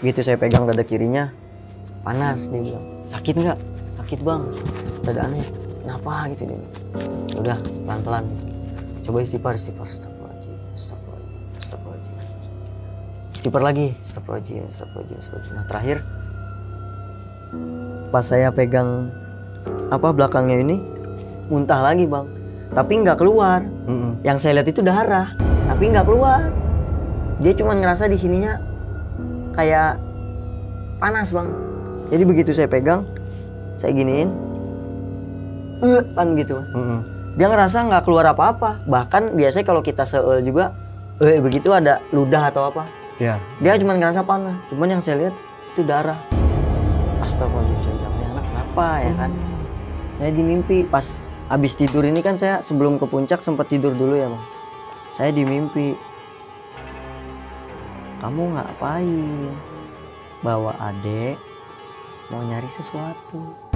Begitu saya pegang dada kirinya, panas. Dia bilang, sakit nggak? Sakit bang, dada aneh. Kenapa gitu dia bilang. Udah pelan-pelan gitu. Coba istighfar. Astagfirullahaladzim. Istighfar lagi. Astagfirullahaladzim. Nah terakhir pas saya pegang belakangnya ini, muntah lagi bang, tapi nggak keluar. Yang saya lihat itu darah, tapi nggak keluar. Dia cuma ngerasa di sininya kayak panas bang. Jadi begitu saya pegang, saya giniin, kan gitu. Dia ngerasa nggak keluar apa-apa. Bahkan biasanya kalau kita seel juga, begitu ada ludah atau apa. Ya. Dia cuma ngerasa panas. Cuman yang saya lihat itu darah. Astagfirullahaladzim, ini anak kenapa ya kan? Saya di mimpi pas habis tidur ini kan, saya sebelum ke puncak sempat tidur dulu ya bang. Saya di mimpi, kamu ngapain? Bawa adek mau nyari sesuatu.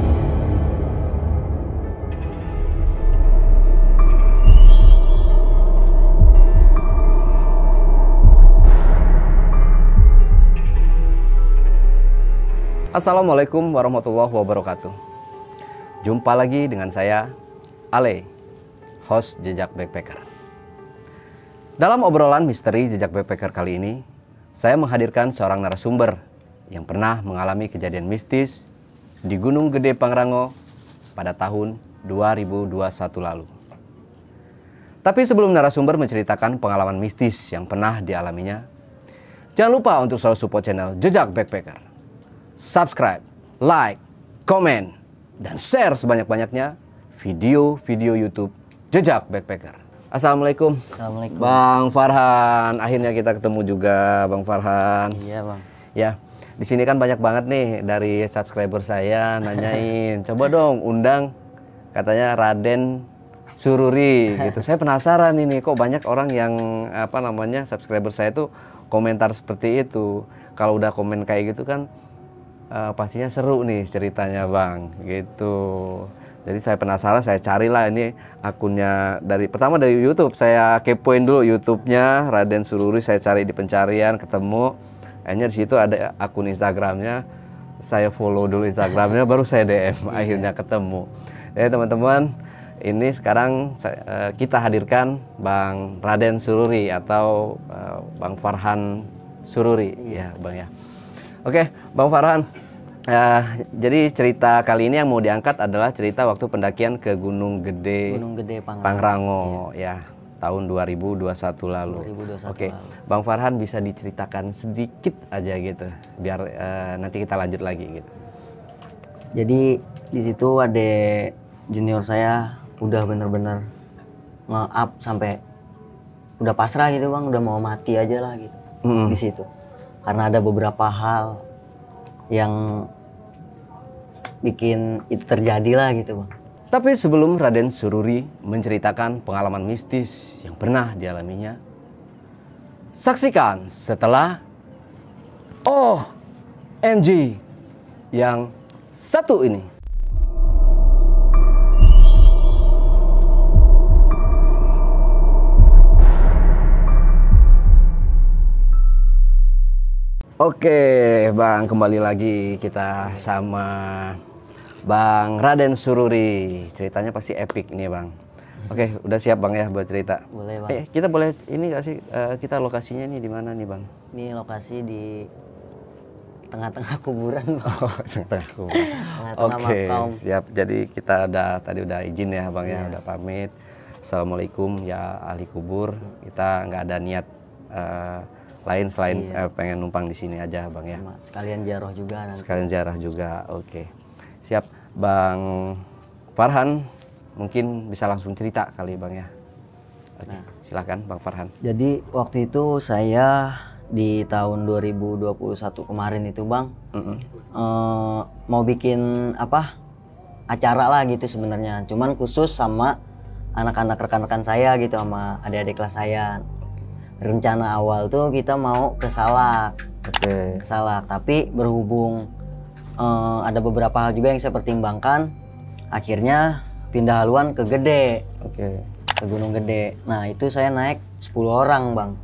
Assalamualaikum warahmatullahi wabarakatuh. Jumpa lagi dengan saya, Ale, host Jejak Backpacker. Dalam obrolan misteri Jejak Backpacker kali ini, saya menghadirkan seorang narasumber yang pernah mengalami kejadian mistis di Gunung Gede Pangrango pada tahun 2021 lalu. Tapi sebelum narasumber menceritakan pengalaman mistis yang pernah dialaminya, jangan lupa untuk selalu support channel Jejak Backpacker. Subscribe, like, komen, dan share sebanyak-banyaknya video-video YouTube Jejak Backpacker. Assalamualaikum. Assalamualaikum. Bang Farhan, akhirnya kita ketemu juga Bang Farhan. Iya bang. Ya, di sini kan banyak banget nih dari subscriber saya nanyain, coba dong undang katanya Raden Sururi gitu. Saya penasaran ini, kok banyak orang yang subscriber saya tuh komentar seperti itu. Kalau udah komen kayak gitu kan pastinya seru nih ceritanya bang gitu. Jadi saya penasaran, saya carilah ini akunnya pertama dari YouTube. Saya kepoin dulu YouTube-nya Raden Sururi, saya cari di pencarian, ketemu. Akhirnya di situ ada akun Instagramnya, saya follow dulu Instagramnya, baru saya DM. Akhirnya ketemu. Jadi teman-teman, ini sekarang kita hadirkan Bang Raden Sururi atau Bang Farhan Sururi, ya bang ya. Oke, Bang Farhan, jadi cerita kali ini yang mau diangkat adalah cerita waktu pendakian ke Gunung Gede Pangrango, ya, tahun 2021 lalu. Oke, Bang Farhan bisa diceritakan sedikit aja gitu, biar nanti kita lanjut lagi gitu. Jadi di situ ada junior saya udah bener-bener nge-up sampai udah pasrah gitu bang, udah mau mati aja lah gitu di situ. Karena ada beberapa hal yang bikin itu terjadi lah gitu bang. Tapi sebelum Raden Sururi menceritakan pengalaman mistis yang pernah dialaminya, saksikan setelah OMG yang satu ini. Oke bang, kembali lagi kita sama Bang Raden Sururi. Ceritanya pasti epic nih bang. Oke, udah siap bang ya buat cerita? Boleh bang. Kita boleh ini gak sih, kita lokasinya nih di mana nih bang? Ini lokasi di tengah-tengah kuburan bang. Oh, tengah kuburan. Oke, siap. Jadi kita tadi udah izin ya bang ya, udah pamit. Assalamualaikum ya ahli kubur. Kita nggak ada niat lain selain pengen numpang di sini aja bang ya. Sekalian ziarah juga nanti. Sekalian ziarah juga. Oke, siap. Bang Farhan mungkin bisa langsung cerita kali bang ya. Oke, silakan Bang Farhan. Jadi waktu itu saya di tahun 2021 kemarin itu bang, mau bikin acara lah gitu sebenarnya. Cuman khusus sama anak-anak rekan-rekan saya gitu, sama adik-adik kelas saya. Rencana awal tuh kita mau ke Salak. Ke Salak, tapi berhubung ada beberapa hal juga yang saya pertimbangkan, akhirnya pindah haluan ke Gede. Ke Gunung Gede. Nah itu saya naik 10 orang bang,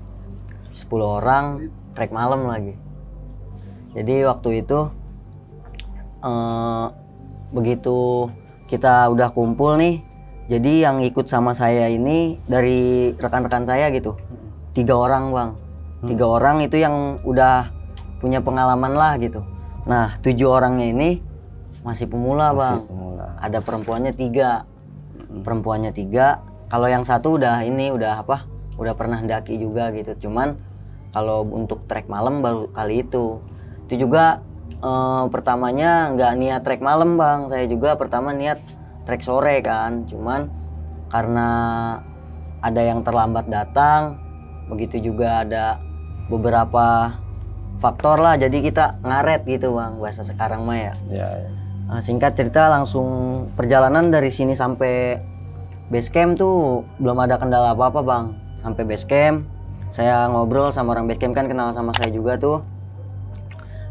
10 orang trek malam lagi. Jadi waktu itu begitu kita udah kumpul nih, jadi yang ikut sama saya ini dari rekan-rekan saya gitu, 3 orang bang. 3 orang itu yang udah punya pengalaman lah gitu. Nah 7 orangnya ini masih pemula bang. Ada perempuannya 3. Perempuannya 3. Kalau yang satu udah udah pernah daki juga gitu. Cuman kalau untuk trek malam baru kali itu. Itu juga pertamanya nggak niat trek malam bang. Saya juga pertama niat trek sore kan. Cuman karena ada yang terlambat datang, begitu juga ada beberapa faktor lah, jadi kita ngaret gitu bang, bahasa sekarang mah ya. Singkat cerita langsung perjalanan dari sini sampai base camp tuh belum ada kendala apa-apa bang. Sampai base camp saya ngobrol sama orang base camp, kan kenal sama saya juga tuh.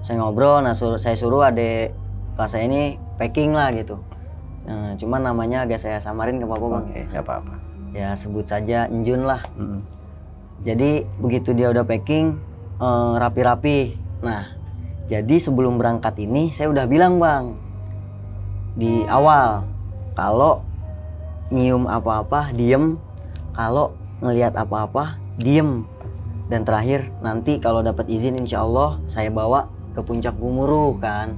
Saya ngobrol, nah saya suruh adik kelas saya ini packing lah gitu. Cuman namanya agak saya samarin, gak apa-apa bang. Gak apa-apa. Ya sebut saja Enjun lah. Jadi begitu dia udah packing rapi-rapi. Nah jadi sebelum berangkat ini saya udah bilang bang di awal, kalau nyium apa-apa diem, kalau ngelihat apa-apa diem, dan terakhir nanti kalau dapat izin insya Allah saya bawa ke puncak Gumuruh kan,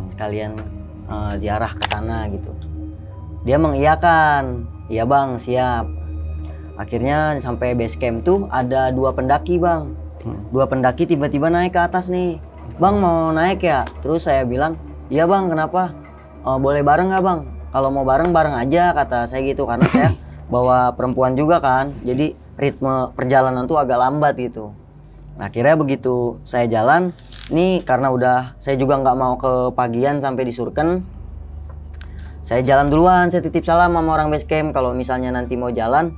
sekalian ziarah ke sana gitu. Dia mengiyakan, iya bang siap. Akhirnya sampai base camp tuh ada 2 pendaki bang. 2 pendaki tiba-tiba naik ke atas nih, bang mau naik ya? Terus saya bilang iya bang, kenapa? Boleh bareng nggak bang? Kalau mau bareng aja kata saya gitu, karena saya bawa perempuan juga kan, jadi ritme perjalanan tuh agak lambat gitu. Nah, akhirnya begitu saya jalan nih, karena udah saya juga nggak mau ke pagian sampai di Surken, saya jalan duluan. Saya titip salam sama orang base camp, kalau misalnya nanti mau jalan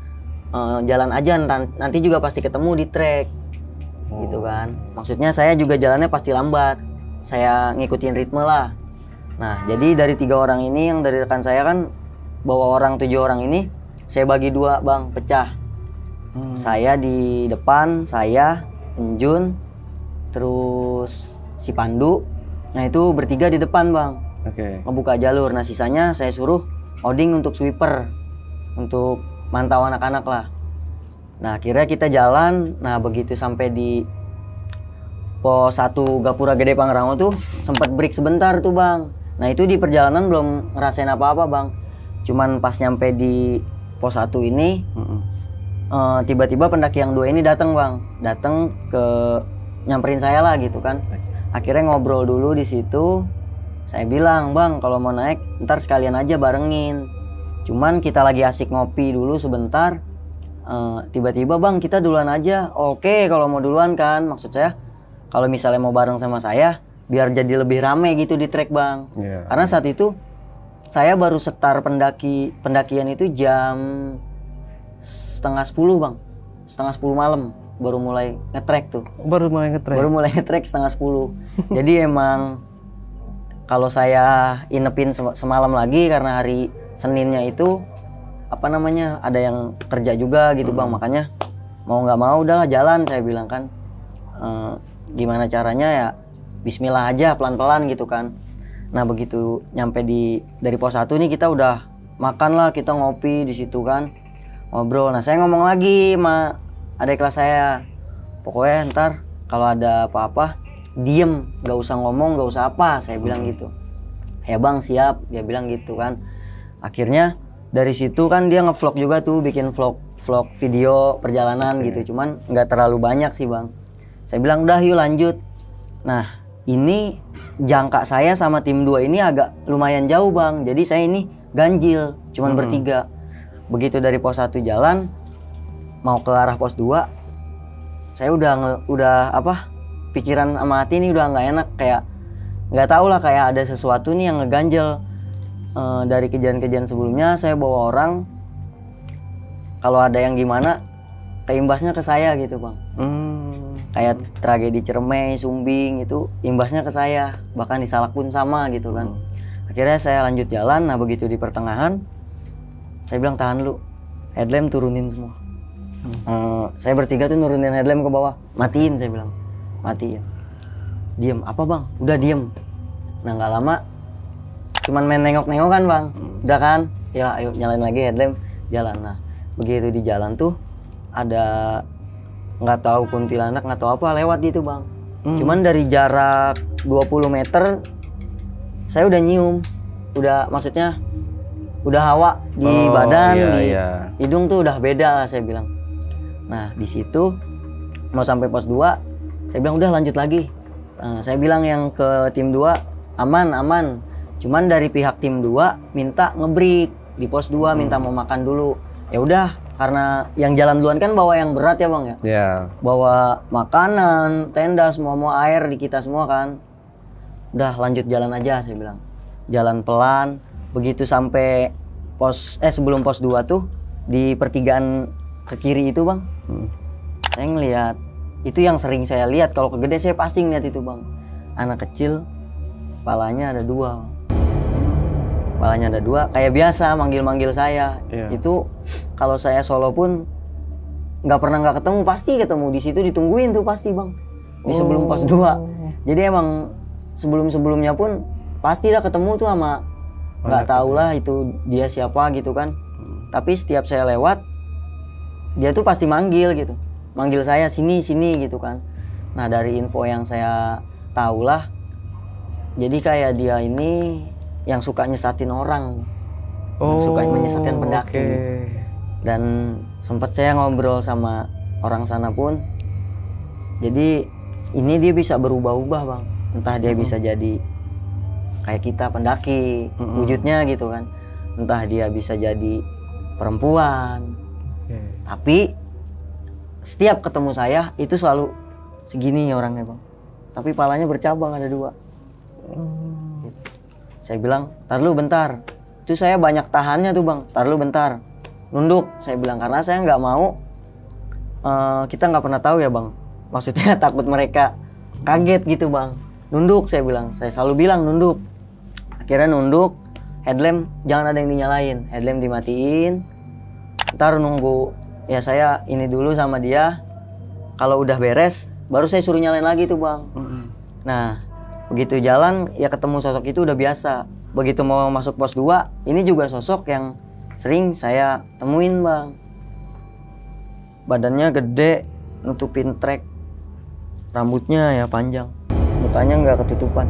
jalan aja, nanti juga pasti ketemu di trek gitu kan. Maksudnya saya juga jalannya pasti lambat, saya ngikutin ritme lah. Nah jadi dari 3 orang ini yang dari rekan saya kan bawa orang 7 orang ini, saya bagi 2 bang, pecah. Saya di depan, saya, Enjun, terus si Pandu. Nah itu bertiga di depan bang, ngebuka jalur. Nah sisanya saya suruh Oding untuk sweeper, untuk mantau anak-anak lah. Nah akhirnya kita jalan. Nah begitu sampai di pos 1 Gapura Gede Pangrango tuh sempat break sebentar tuh bang. Nah itu di perjalanan belum ngerasain apa-apa bang, cuman pas nyampe di pos 1 ini tiba-tiba pendaki yang 2 ini datang bang, datang ke nyamperin saya lah gitu kan. Akhirnya ngobrol dulu di situ. Saya bilang bang kalau mau naik ntar sekalian aja barengin, cuman kita lagi asik ngopi dulu sebentar. Tiba-tiba bang kita duluan aja. Oke kalau mau duluan kan, maksud saya kalau misalnya mau bareng sama saya biar jadi lebih rame gitu di trek bang. Karena saat itu saya baru start pendakian itu jam setengah 10 bang, setengah 10 malam baru mulai ngetrek tuh. Baru mulai ngetrek setengah 10. Jadi emang kalau saya inepin semalam lagi karena hari Seninnya itu ada yang kerja juga gitu bang, makanya mau nggak mau udahlah jalan. Saya bilang kan gimana caranya ya bismillah aja pelan-pelan gitu kan. Nah begitu nyampe dari pos 1 nih kita udah makan lah, kita ngopi di situ kan, ngobrol. Nah saya ngomong lagi sama adik kelas saya, pokoknya ntar kalau ada apa-apa diem, nggak usah ngomong, nggak usah apa, saya bilang gitu. Ya bang siap, dia bilang gitu kan. Akhirnya dari situ kan dia ngevlog juga tuh, bikin vlog video perjalanan gitu, cuman nggak terlalu banyak sih bang. Saya bilang udah yuk lanjut. Nah ini jangka saya sama tim 2 ini agak lumayan jauh bang, jadi saya ini ganjil, cuman bertiga. Begitu dari pos 1 jalan mau ke arah pos 2, saya udah pikiran sama hati ini udah nggak enak, kayak nggak tahu lah, kayak ada sesuatu nih yang ngeganjel. Dari kejadian-kejadian sebelumnya saya bawa orang, kalau ada yang gimana keimbasnya ke saya gitu bang. Kayak tragedi Ciremai, Sumbing itu imbasnya ke saya, bahkan di Salak pun sama gitu kan. Akhirnya saya lanjut jalan. Nah begitu di pertengahan saya bilang tahan lu, headlamp turunin semua. Saya bertiga tuh nurunin headlamp ke bawah, matiin, saya bilang matiin. Diem, apa bang? Udah diem. Nah nggak lama, cuman main nengok-nengok kan bang. Udah kan, ya ayo nyalain lagi headlamp, jalan. Nah begitu di jalan tuh ada nggak tahu kuntilanak nggak tahu apa lewat gitu bang. Cuman dari jarak 20 meter saya udah nyium, udah maksudnya udah hawa di badan, di hidung tuh udah beda lah saya bilang. Nah di situ mau sampai pos 2 saya bilang udah lanjut lagi. Saya bilang yang ke tim 2 aman. Cuman dari pihak tim 2 minta ngebreak di pos 2, minta mau makan dulu. Ya udah, karena yang jalan duluan kan bawa yang berat ya bang ya. Bawa makanan, tenda, semua air di kita semua kan. Udah lanjut jalan aja saya bilang. Jalan pelan. Begitu sampai sebelum pos 2 tuh di pertigaan ke kiri itu bang. Saya ngeliat itu yang sering saya lihat. Kalau ke Gede saya pasti ngeliat itu bang. Anak kecil, kepalanya ada 2. Kepalanya ada 2, kayak biasa manggil-manggil saya. Itu kalau saya solo pun nggak pernah nggak ketemu, pasti ketemu di situ, ditungguin tuh pasti bang. Di sebelum pos 2. Jadi emang sebelumnya pun pasti dah ketemu tuh sama nggak tahu lah itu dia siapa gitu kan. Tapi setiap saya lewat dia tuh pasti manggil gitu. Manggil saya sini gitu kan. Nah dari info yang saya tahu lah, jadi kayak dia ini yang suka nyesatin orang, suka menyesatin pendaki. Dan sempat saya ngobrol sama orang sana pun, jadi ini dia bisa berubah-ubah bang. Entah dia bisa jadi kayak kita pendaki wujudnya gitu kan, entah dia bisa jadi perempuan. Tapi setiap ketemu saya itu selalu segini orangnya bang, tapi palanya bercabang ada 2. Saya bilang, tar lu bentar. Itu saya banyak tahannya tuh bang, tar lu bentar. Nunduk, saya bilang, karena saya nggak mau, kita nggak pernah tahu ya bang. Maksudnya takut mereka kaget gitu bang. Nunduk, saya bilang, saya selalu bilang nunduk. Akhirnya nunduk, headlamp jangan ada yang dinyalain, headlamp dimatiin. Ntar nunggu, ya saya ini dulu sama dia. Kalau udah beres, baru saya suruh nyalain lagi tuh bang. Nah begitu jalan ya ketemu sosok itu udah biasa. Begitu mau masuk pos 2, ini juga sosok yang sering saya temuin bang. Badannya gede, nutupin trek, rambutnya ya panjang, mukanya nggak ketutupan.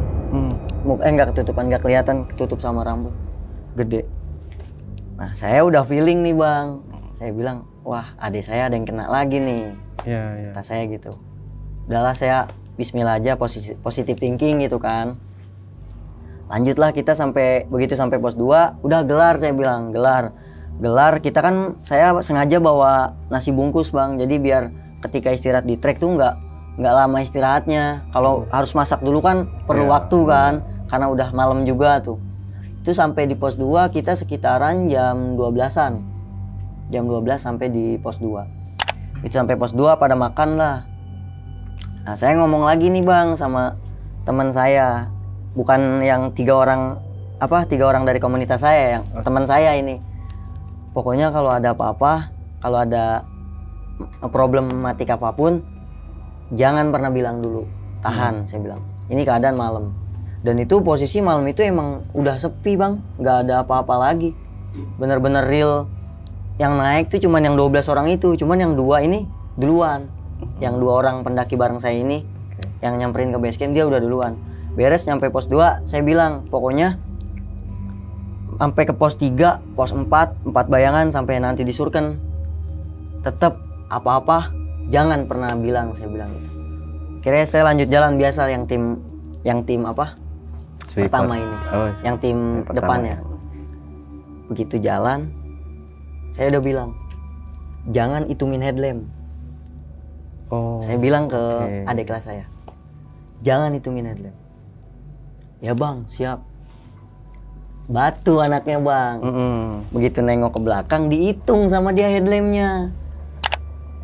Nggak ketutupan, nggak kelihatan ketutup sama rambut, gede. Nah saya udah feeling nih bang, saya bilang wah adik saya ada yang kena lagi nih. Kata saya gitu. Udahlah saya bismillah aja, positif thinking gitu kan. Lanjutlah kita begitu sampai pos 2, udah gelar, saya bilang gelar. Kita kan saya sengaja bawa nasi bungkus bang, jadi biar ketika istirahat di trek tuh nggak lama istirahatnya. Kalau harus masak dulu kan perlu waktu kan, karena udah malam juga tuh. Itu sampai di pos 2 kita sekitaran jam 12-an. Jam 12 sampai di pos 2. Itu sampai pos 2 pada makan lah. Nah saya ngomong lagi nih bang sama teman saya, bukan yang 3 orang dari komunitas saya, yang teman saya ini. Pokoknya kalau ada apa-apa, kalau ada problematik apapun, jangan pernah bilang dulu, tahan. Saya bilang ini keadaan malam, dan itu posisi malam itu emang udah sepi bang, nggak ada apa-apa lagi, bener-bener real. Yang naik tuh cuman yang 12 orang itu, cuman yang 2 ini duluan. Yang 2 orang pendaki bareng saya ini, yang nyamperin ke base camp, dia udah duluan. Beres nyampe pos 2, saya bilang pokoknya sampai ke pos 3, pos 4 bayangan sampai nanti di Surken, tetap apa-apa jangan pernah bilang, saya bilang gitu. Kira saya lanjut jalan biasa yang tim apa? Pertama ini. Yang tim depannya. Begitu jalan, saya udah bilang jangan hitungin headlamp. Saya bilang ke adik kelas saya, jangan hitungin headlamp. Ya bang, siap. Batu anaknya bang. Begitu nengok ke belakang, dihitung sama dia headlampnya.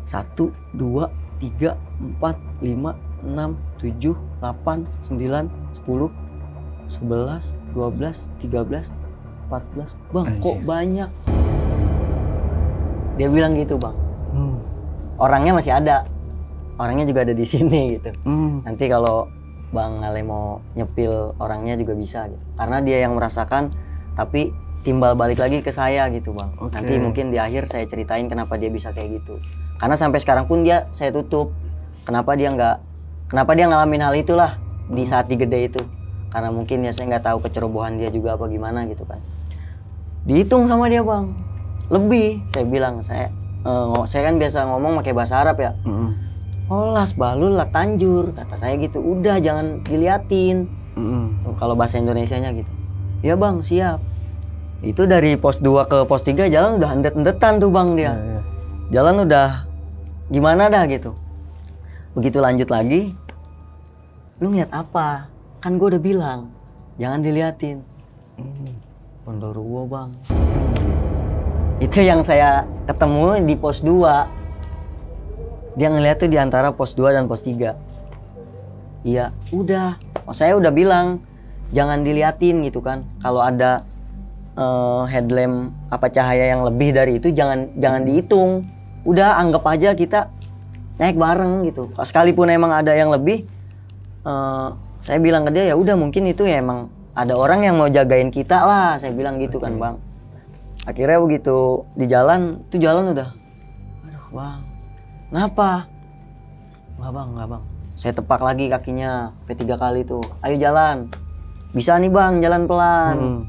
1, 2, 3, 4, 5, 6, 7, 8, 9, 10, 11, 12, 13, 14. Bang, kok banyak? Dia bilang gitu bang. Orangnya masih ada. Orangnya juga ada di sini gitu. Nanti kalau Bang Ale mau nyepil orangnya juga bisa gitu. Karena dia yang merasakan, tapi timbal balik lagi ke saya gitu bang. Nanti mungkin di akhir saya ceritain kenapa dia bisa kayak gitu. Karena sampai sekarang pun saya tutup. Kenapa dia ngalamin hal itulah di saat di Gede itu. Karena mungkin ya saya nggak tahu kecerobohan dia juga apa gimana gitu kan. Dihitung sama dia bang, lebih. Saya bilang saya kan biasa ngomong pakai bahasa Arab ya. Olas balul lah tanjur, kata saya gitu. Udah jangan diliatin. Kalau bahasa Indonesianya gitu. Ya bang siap. Itu dari pos 2 ke pos 3 jalan udah endet-endetan tuh bang dia. Jalan udah gimana dah gitu. Begitu lanjut lagi, lu ngeliat apa? Kan gue udah bilang jangan diliatin. Gondoruo bang. Itu yang saya ketemu di pos 2. Dia ngeliat tuh di antara pos 2 dan pos 3. Iya, udah. Saya udah bilang jangan diliatin gitu kan. Kalau ada headlamp apa cahaya yang lebih dari itu jangan dihitung. Udah anggap aja kita naik bareng gitu. Sekalipun emang ada yang lebih, saya bilang ke dia ya udah mungkin itu ya emang ada orang yang mau jagain kita lah. Saya bilang gitu kan bang. Akhirnya begitu di jalan, tuh jalan udah. Aduh bang. Kenapa? Enggak bang. Saya tepak lagi kakinya P3 kali tuh. Ayo jalan. Bisa nih bang, jalan pelan.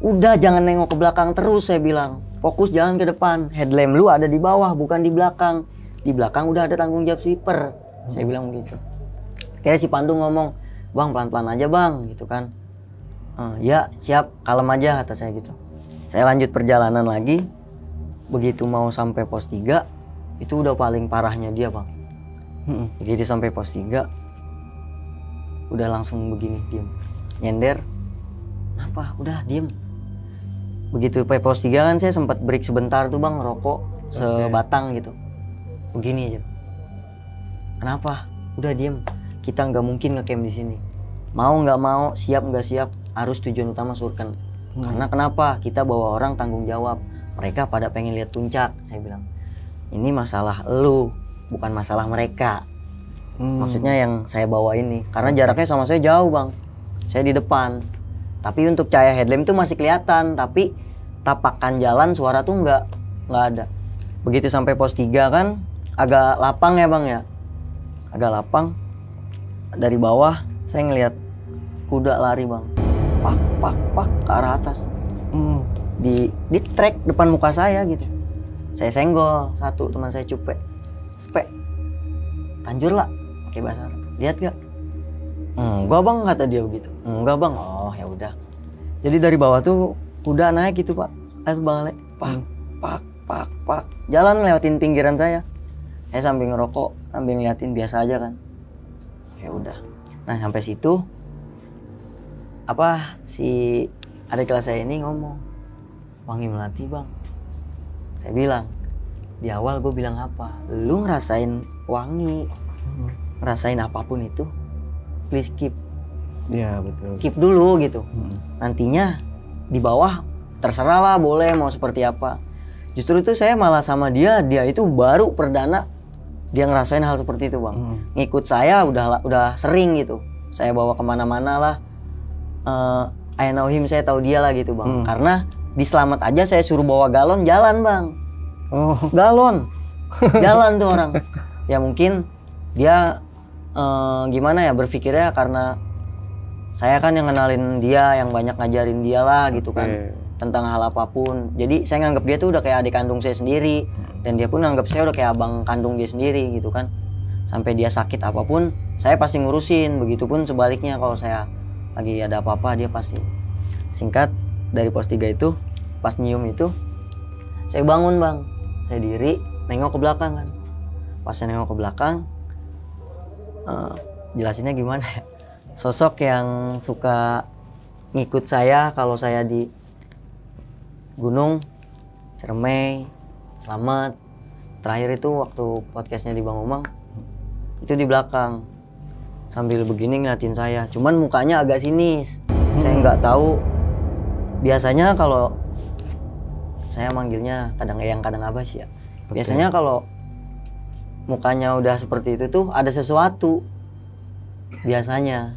Udah jangan nengok ke belakang terus saya bilang. Fokus jalan ke depan. Headlamp lu ada di bawah bukan di belakang. Di belakang udah ada tanggung jawab sweeper. Saya bilang begitu. Kayak si Pandu ngomong, bang pelan-pelan aja bang gitu kan. Ya siap, kalem aja kata saya gitu. Saya lanjut perjalanan lagi. Begitu mau sampai pos 3, itu udah paling parahnya dia bang. Begitu sampai pos 3 udah langsung begini diem, nyender. Apa? Udah diem. Begitu sampai pos 3 kan saya sempat break sebentar tuh bang, ngerokok sebatang gitu. Begini aja. Kenapa? Udah diem. Kita nggak mungkin ngecamp di sini. Mau nggak mau, siap nggak siap, harus tujuan utama Surken. Karena kenapa? Kita bawa orang tanggung jawab. Mereka pada pengen lihat puncak. Saya bilang. Ini masalah lu, bukan masalah mereka. Maksudnya yang saya bawa ini. Karena jaraknya sama saya jauh bang. Saya di depan. Tapi untuk cahaya headlamp itu masih kelihatan. Tapi tapakan jalan suara tuh nggak ada. Begitu sampai pos 3 kan agak lapang ya bang ya. Agak lapang. Dari bawah saya ngelihat kuda lari bang. Pak ke arah atas. Di trek depan muka saya gitu. Saya senggol satu teman saya Cupe. Tanjur lah pakai bahasa Arab. Lihat gak? Enggak bang kata dia begitu. Enggak bang. Oh ya udah. Jadi dari bawah tuh kuda naik gitu pak. Itu bang Ale. Pak. Jalan lewatin pinggiran saya. Saya sambil ngerokok, sambil ngeliatin biasa aja kan. Ya udah. Nah sampai situ si adik kelas saya ini ngomong, wangi melati bang. Saya bilang, di awal gue bilang apa? Lu ngerasain wangi, ngerasain apapun itu, please keep. Iya betul. Keep dulu gitu. Nantinya di bawah terserah lah boleh mau seperti apa. Justru itu saya malah sama dia itu baru perdana dia ngerasain hal seperti itu bang. Ngikut saya udah sering gitu. Saya bawa kemana-mana lah. Ayah Nauhim saya tahu dia lah gitu bang. Karena di Selamat aja saya suruh bawa galon jalan bang. Galon jalan tuh orang. Ya mungkin dia gimana ya berpikirnya karena saya kan yang kenalin dia, yang banyak ngajarin dia lah gitu kan tentang hal apapun. Jadi saya nganggap dia tuh udah kayak adik kandung saya sendiri dan dia pun nganggap saya udah kayak abang kandung dia sendiri gitu kan. Sampai dia sakit apapun saya pasti ngurusin. Begitupun sebaliknya kalau saya lagi ada apa-apa dia pasti. Singkat dari pos 3 itu pas nyium itu saya bangun bang. Saya diri nengok ke belakang kan. Pas saya nengok ke belakang jelasinnya gimana ya, sosok yang suka ngikut saya kalau saya di gunung, Ciremai, Selamat. Terakhir itu waktu podcastnya di Bang Umang itu di belakang sambil begini ngeliatin saya, cuman mukanya agak sinis. Saya nggak tahu, biasanya kalau saya manggilnya kadang Eyang kadang Abas ya. Biasanya kalau mukanya udah seperti itu tuh ada sesuatu. biasanya.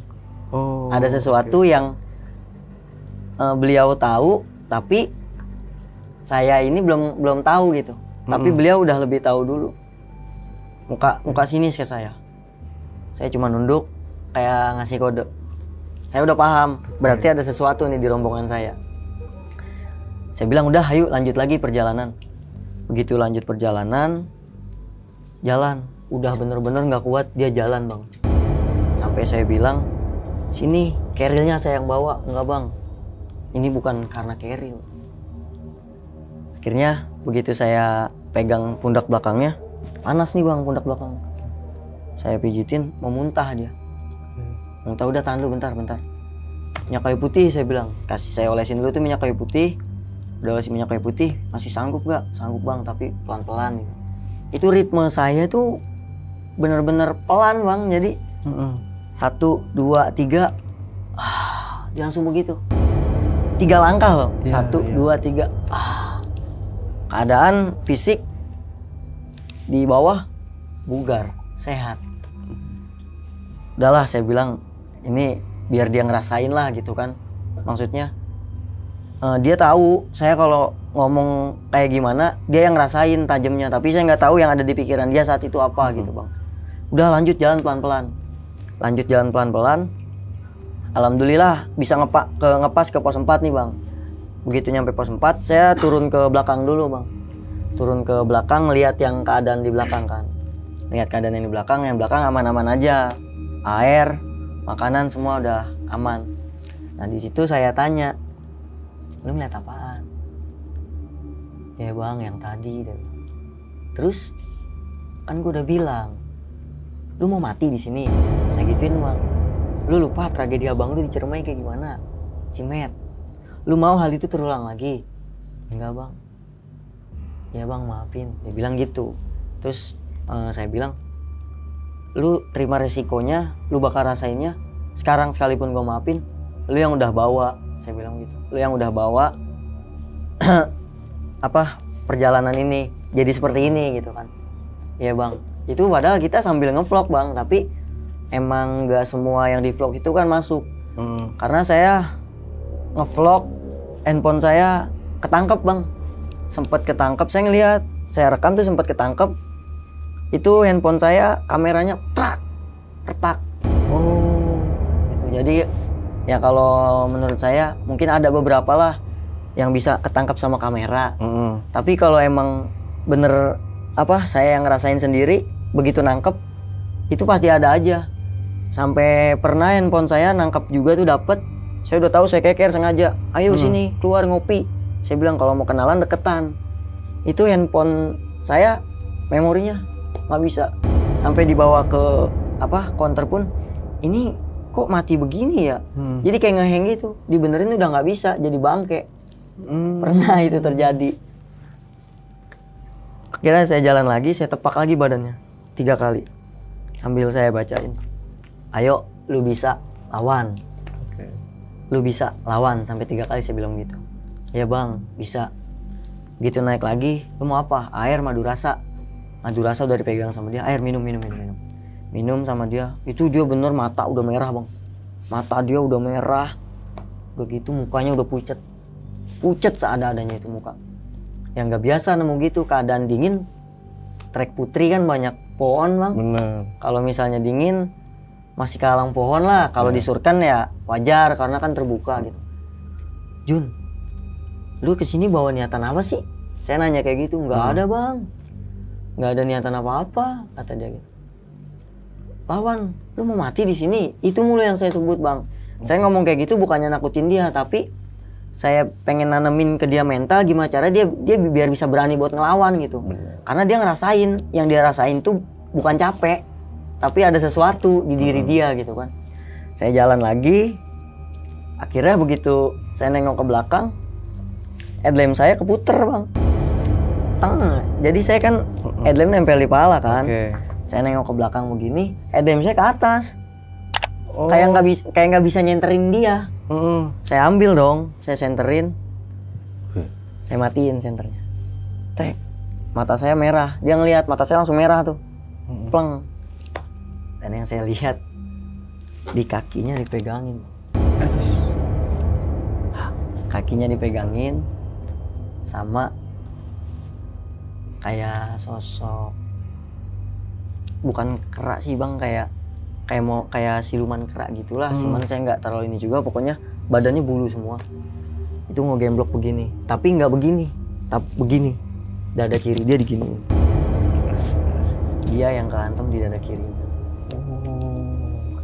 Oh. Ada sesuatu yang beliau tahu tapi saya ini belum tahu gitu. Tapi beliau udah lebih tahu dulu. Muka sinis ke saya. Saya cuma nunduk kayak ngasih kode. Saya udah paham, berarti ada sesuatu nih di rombongan saya. Saya bilang udah ayo lanjut lagi perjalanan. Begitu lanjut perjalanan, jalan. Udah bener-bener gak kuat, dia jalan bang. Sampai saya bilang, sini kerilnya saya yang bawa. Enggak bang, ini bukan karena keril. Akhirnya begitu saya pegang pundak belakangnya, panas nih bang pundak belakang. Saya pijitin, mau muntah dia. Muntah, udah tahan dulu bentar. Minyak kayu putih saya bilang, saya olesin dulu tuh minyak kayu putih. Udah olesin minyak kayu putih, masih sanggup gak? Sanggup bang, tapi pelan-pelan gitu. Itu ritme saya tuh bener-bener pelan bang, jadi 1, 2, 3 dia langsung begitu 3 langkah bang, 1, 2, 3 keadaan fisik di bawah bugar, sehat. Udahlah saya bilang ini biar dia ngerasain lah gitu kan, maksudnya dia tahu saya kalau ngomong kayak gimana dia yang ngerasain tajamnya, tapi saya nggak tahu yang ada di pikiran dia saat itu apa gitu bang. Udah lanjut jalan pelan-pelan. Alhamdulillah bisa ngepas ke pos 4 nih bang. Begitu nyampe pos 4 saya turun ke belakang dulu bang. Turun ke belakang lihat yang keadaan di belakang kan. Lihat keadaan yang di belakang, aman-aman aja. Air, makanan semua udah aman. Nah di situ saya tanya, lu ngeliat apaan? Ya bang yang tadi. Terus kan gue udah bilang, lu mau mati di sini. Saya gituin bang. Lu lupa tragedi abang lu di Ciremai kayak gimana? Cimet. Lu mau hal itu terulang lagi? Enggak bang. Ya bang maafin. Dia bilang gitu. Terus saya bilang, lu terima resikonya, lu bakal rasainnya. Sekarang sekalipun gue maafin, lu yang udah bawa. Saya bilang gitu. Lu yang udah bawa perjalanan ini jadi seperti ini gitu kan. Iya bang. Itu padahal kita sambil ngevlog bang, tapi emang gak semua yang di vlog itu kan masuk. Karena saya ngevlog, handphone saya ketangkep bang, sempat ketangkep. Saya ngelihat, saya rekam tuh sempat ketangkep. Itu handphone saya kameranya retak. Gitu. Jadi ya kalau menurut saya mungkin ada beberapa lah yang bisa ketangkep sama kamera. Tapi kalau emang bener saya yang ngerasain sendiri, begitu nangkep itu pasti ada aja. Sampai pernah handphone saya nangkep juga tuh dapet. Saya udah tahu, saya keker sengaja, ayo sini keluar ngopi. Saya bilang kalau mau kenalan deketan. Itu handphone saya memorinya nggak bisa. Sampai dibawa ke counter pun, ini kok mati begini ya. Jadi kayak ngeheng gitu, dibenerin udah nggak bisa, jadi bangke. Pernah itu terjadi. Akhirnya saya jalan lagi, saya tepak lagi badannya 3 kali sambil saya bacain, ayo lu bisa lawan. Lu bisa lawan, sampai 3 kali saya bilang gitu. Ya bang bisa. Gitu naik lagi, lu mau apa? Air madu rasa udah dipegang sama dia. Air minum sama dia. Itu dia bener mata udah merah bang, mata dia udah merah. Begitu mukanya udah pucet seada-adanya itu muka. Yang nggak biasa nemu gitu keadaan dingin. Trek Putri kan banyak pohon bang. Bener. Kalau misalnya dingin masih kehalang pohon lah. Kalau di Surkan ya wajar karena kan terbuka gitu. Jun, lu kesini bawa niatan apa sih? Saya nanya kayak gitu. Nggak ada bang, nggak ada niatan apa-apa, kata dia gitu. Lawan, lu mau mati di sini. Itu mulu yang saya sebut bang. Saya ngomong kayak gitu bukannya nakutin dia, tapi saya pengen nanemin ke dia mental gimana cara dia biar bisa berani buat ngelawan gitu. Karena dia ngerasain, yang dia rasain tuh bukan capek, tapi ada sesuatu di diri dia gitu kan. Saya jalan lagi. Akhirnya begitu saya nengok ke belakang, headlamp saya keputer bang. Jadi saya kan headlamp nempel di pala kan. Saya nengok ke belakang begini, headlamp saya ke atas. Kayak nggak bisa nyenterin dia. Saya ambil dong, saya senterin, saya matiin senternya. Tek, mata saya merah. Dia ngelihat mata saya langsung merah tuh, pleng. Dan yang saya lihat di kakinya dipegangin. Aduh. Kakinya dipegangin sama kayak sosok, bukan kera sih bang, kayak siluman kera gitulah. Cuman saya nggak terlalu ini juga, pokoknya badannya bulu semua. Itu ngegemblok begini, tapi nggak begini, tapi begini, dada kiri dia diginiin. Dia yang kehantam di dada kiri.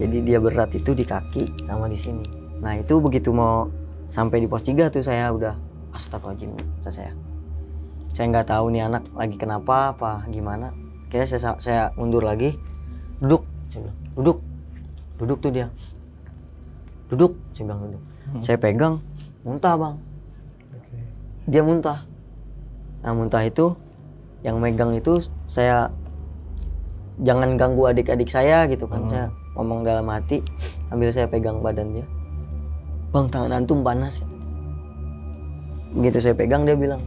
Jadi dia berat itu di kaki sama di sini. Nah itu begitu mau sampai di pos 3 tuh saya udah astagfirullahaladzim, saya nggak tahu nih anak lagi kenapa apa gimana. Kayaknya saya mundur lagi, duduk, saya bilang duduk tuh dia, duduk, saya bilang duduk. Saya pegang, muntah bang. Dia muntah. Nah muntah itu yang megang itu saya, jangan ganggu adik-adik saya gitu kan. Saya ngomong dalam hati sambil saya pegang badan dia, bang tangan antum panas ya. Begitu saya pegang dia bilang,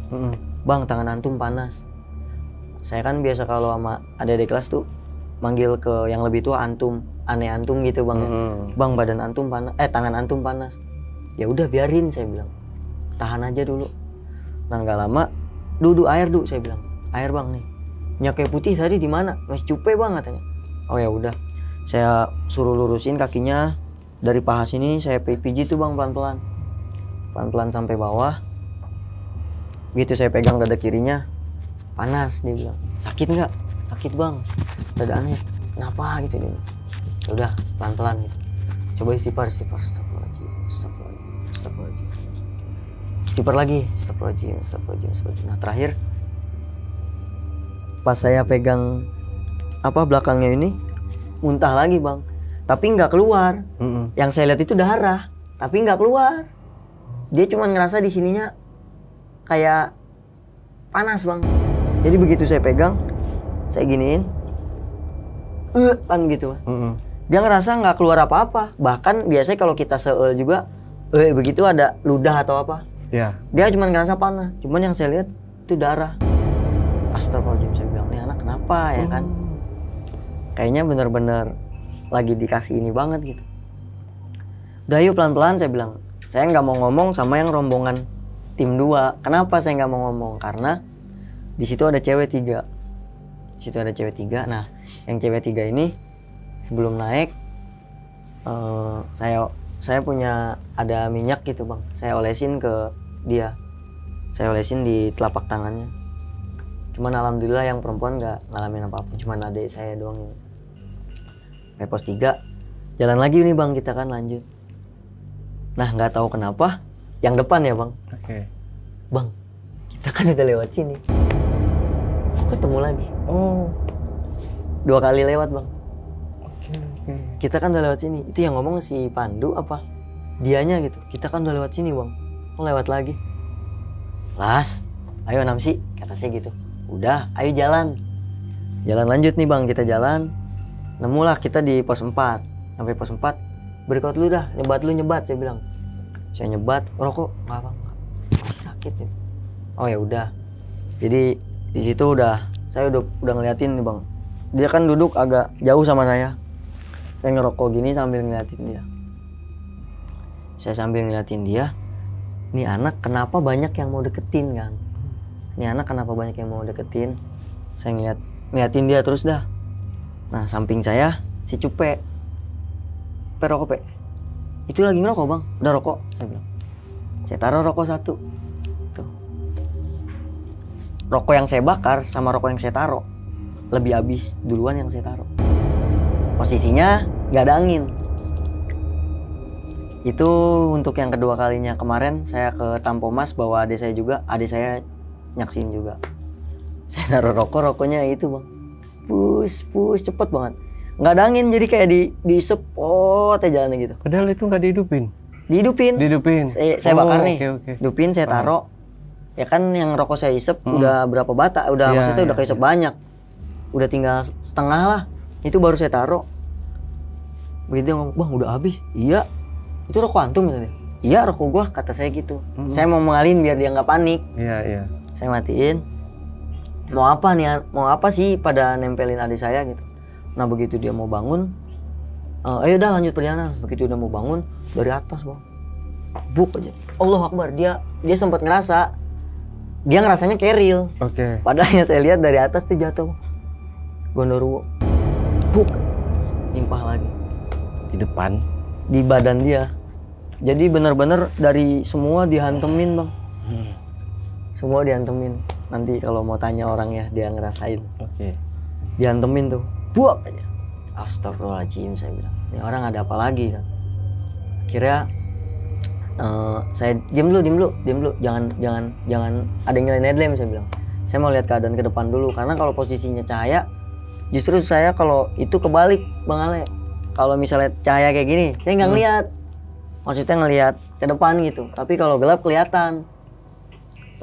bang tangan antum panas. Saya kan biasa kalau sama adik-adik kelas tuh manggil ke yang lebih tua antum, aneh antum gitu bang. Bang badan antum panas, tangan antum panas. Ya udah biarin, saya bilang, tahan aja dulu. Nah nggak lama, duduk air du, saya bilang, air bang nih. Minyak kayu putih tadi di mana? Masih cupe bang katanya. Oh ya udah, saya suruh lurusin kakinya dari paha sini, saya pijit tuh bang pelan-pelan sampai bawah. Begitu saya pegang dada kirinya, panas, dia bilang, sakit nggak? Sakit bang, dadaannya. Kenapa gitu dia? Udah pelan-pelan gitu. Coba istighfar, astagfirullahaladzim. Istighfar lagi, astagfirullahaladzim. Nah terakhir pas saya pegang belakangnya ini, muntah lagi bang, tapi nggak keluar. Yang saya lihat itu darah, tapi nggak keluar. Dia cuma ngerasa di sininya kayak panas bang. Jadi begitu saya pegang, saya giniin, kan gitu. Dia ngerasa nggak keluar apa-apa. Bahkan biasanya kalau kita seel juga, begitu ada ludah atau apa, dia cuma ngerasa panas. Cuman yang saya lihat itu darah. Astagfirullahaladzim, saya bilang, nih anak kenapa ya kan? Kayaknya bener-bener lagi dikasih ini banget gitu. Udah yuk pelan-pelan, saya bilang. Saya nggak mau ngomong sama yang rombongan tim 2. Kenapa saya nggak mau ngomong? Karena di situ ada cewek 3. Nah, yang cewek 3 ini sebelum naik, saya punya ada minyak gitu bang. Saya olesin ke dia. Saya olesin di telapak tangannya. Cuman alhamdulillah yang perempuan nggak ngalamin apa-apa. Cuman adik saya doang. Sampai pos 3, jalan lagi nih bang, kita kan lanjut. Nah nggak tahu kenapa, yang depan ya bang. Bang, kita kan udah lewat sini. Kok ketemu lagi? 2 kali lewat bang. Kita kan udah lewat sini. Itu yang ngomong si Pandu apa? Dianya gitu. Kita kan udah lewat sini bang. Kok lewat lagi? Las, ayo Namsi, kata saya gitu. Udah, ayo jalan. Jalan lanjut nih bang, kita jalan. Nemulah kita di pos 4. Sampai pos 4, berikut lu dah, nyebat, saya bilang. Saya nyebat, rokok, nggak apa, masih sakit nih. Oh ya udah. Jadi di situ saya udah ngeliatin nih bang. Dia kan duduk agak jauh sama saya. Saya ngerokok gini sambil ngeliatin dia. Nih anak kenapa banyak yang mau deketin kan? Saya ngeliatin dia terus dah. Nah samping saya si Cupe. Rokok pe. Itu lagi ngerokok bang. Udah rokok, saya bilang. Saya taruh rokok 1. Tuh. Rokok yang saya bakar sama rokok yang saya taruh lebih habis duluan yang saya taruh. Posisinya nggak ada angin. Itu untuk yang kedua kalinya. Kemarin saya ke Tampomas bawa adik saya nyaksin juga. Saya taruh rokoknya itu bang, push cepet banget, nggak ada angin jadi kayak diisep jalannya gitu. Padahal itu nggak dihidupin. Saya bakar nih. Okay. Hidupin, saya taruh. Ya kan yang rokok saya isep udah berapa bata, maksudnya udah keisep banyak, udah tinggal setengah lah. Itu baru saya taruh. Begitu dia ngomong, bang udah habis. Iya. Itu rokok antum misalnya. Iya rokok gua, kata saya gitu. Saya mau mengalihin biar dia nggak panik. Iya. Saya matiin. Mau apa sih pada nempelin adik saya gitu. Nah begitu dia mau bangun, ayo udah lanjut perjalanan. Begitu udah mau bangun dari atas bang, buk aja, Allah Akbar, dia sempat ngerasa, dia ngerasanya keril. Oke. Padahal yang saya lihat dari atas tuh jatuh gondoruo, buk, nimpah lagi Di depan. di badan dia. Jadi benar-benar dari semua dihantemin bang, semua dihantemin. Nanti kalau mau tanya orangnya dia ngerasain. Oke. Dihantemin tuh, buak aja. Astagfirullahaladzim, saya bilang, ini orang ada apa lagi kan? Akhirnya saya diam dulu, jangan ada yang nyalain headlamp, saya bilang. Saya mau lihat keadaan ke depan dulu, karena kalau posisinya cahaya, justru saya kalau itu kebalik Bang Ale. Kalau misalnya cahaya kayak gini, saya nggak ngeliat. Maksudnya ngelihat ke depan gitu. Tapi kalau gelap kelihatan.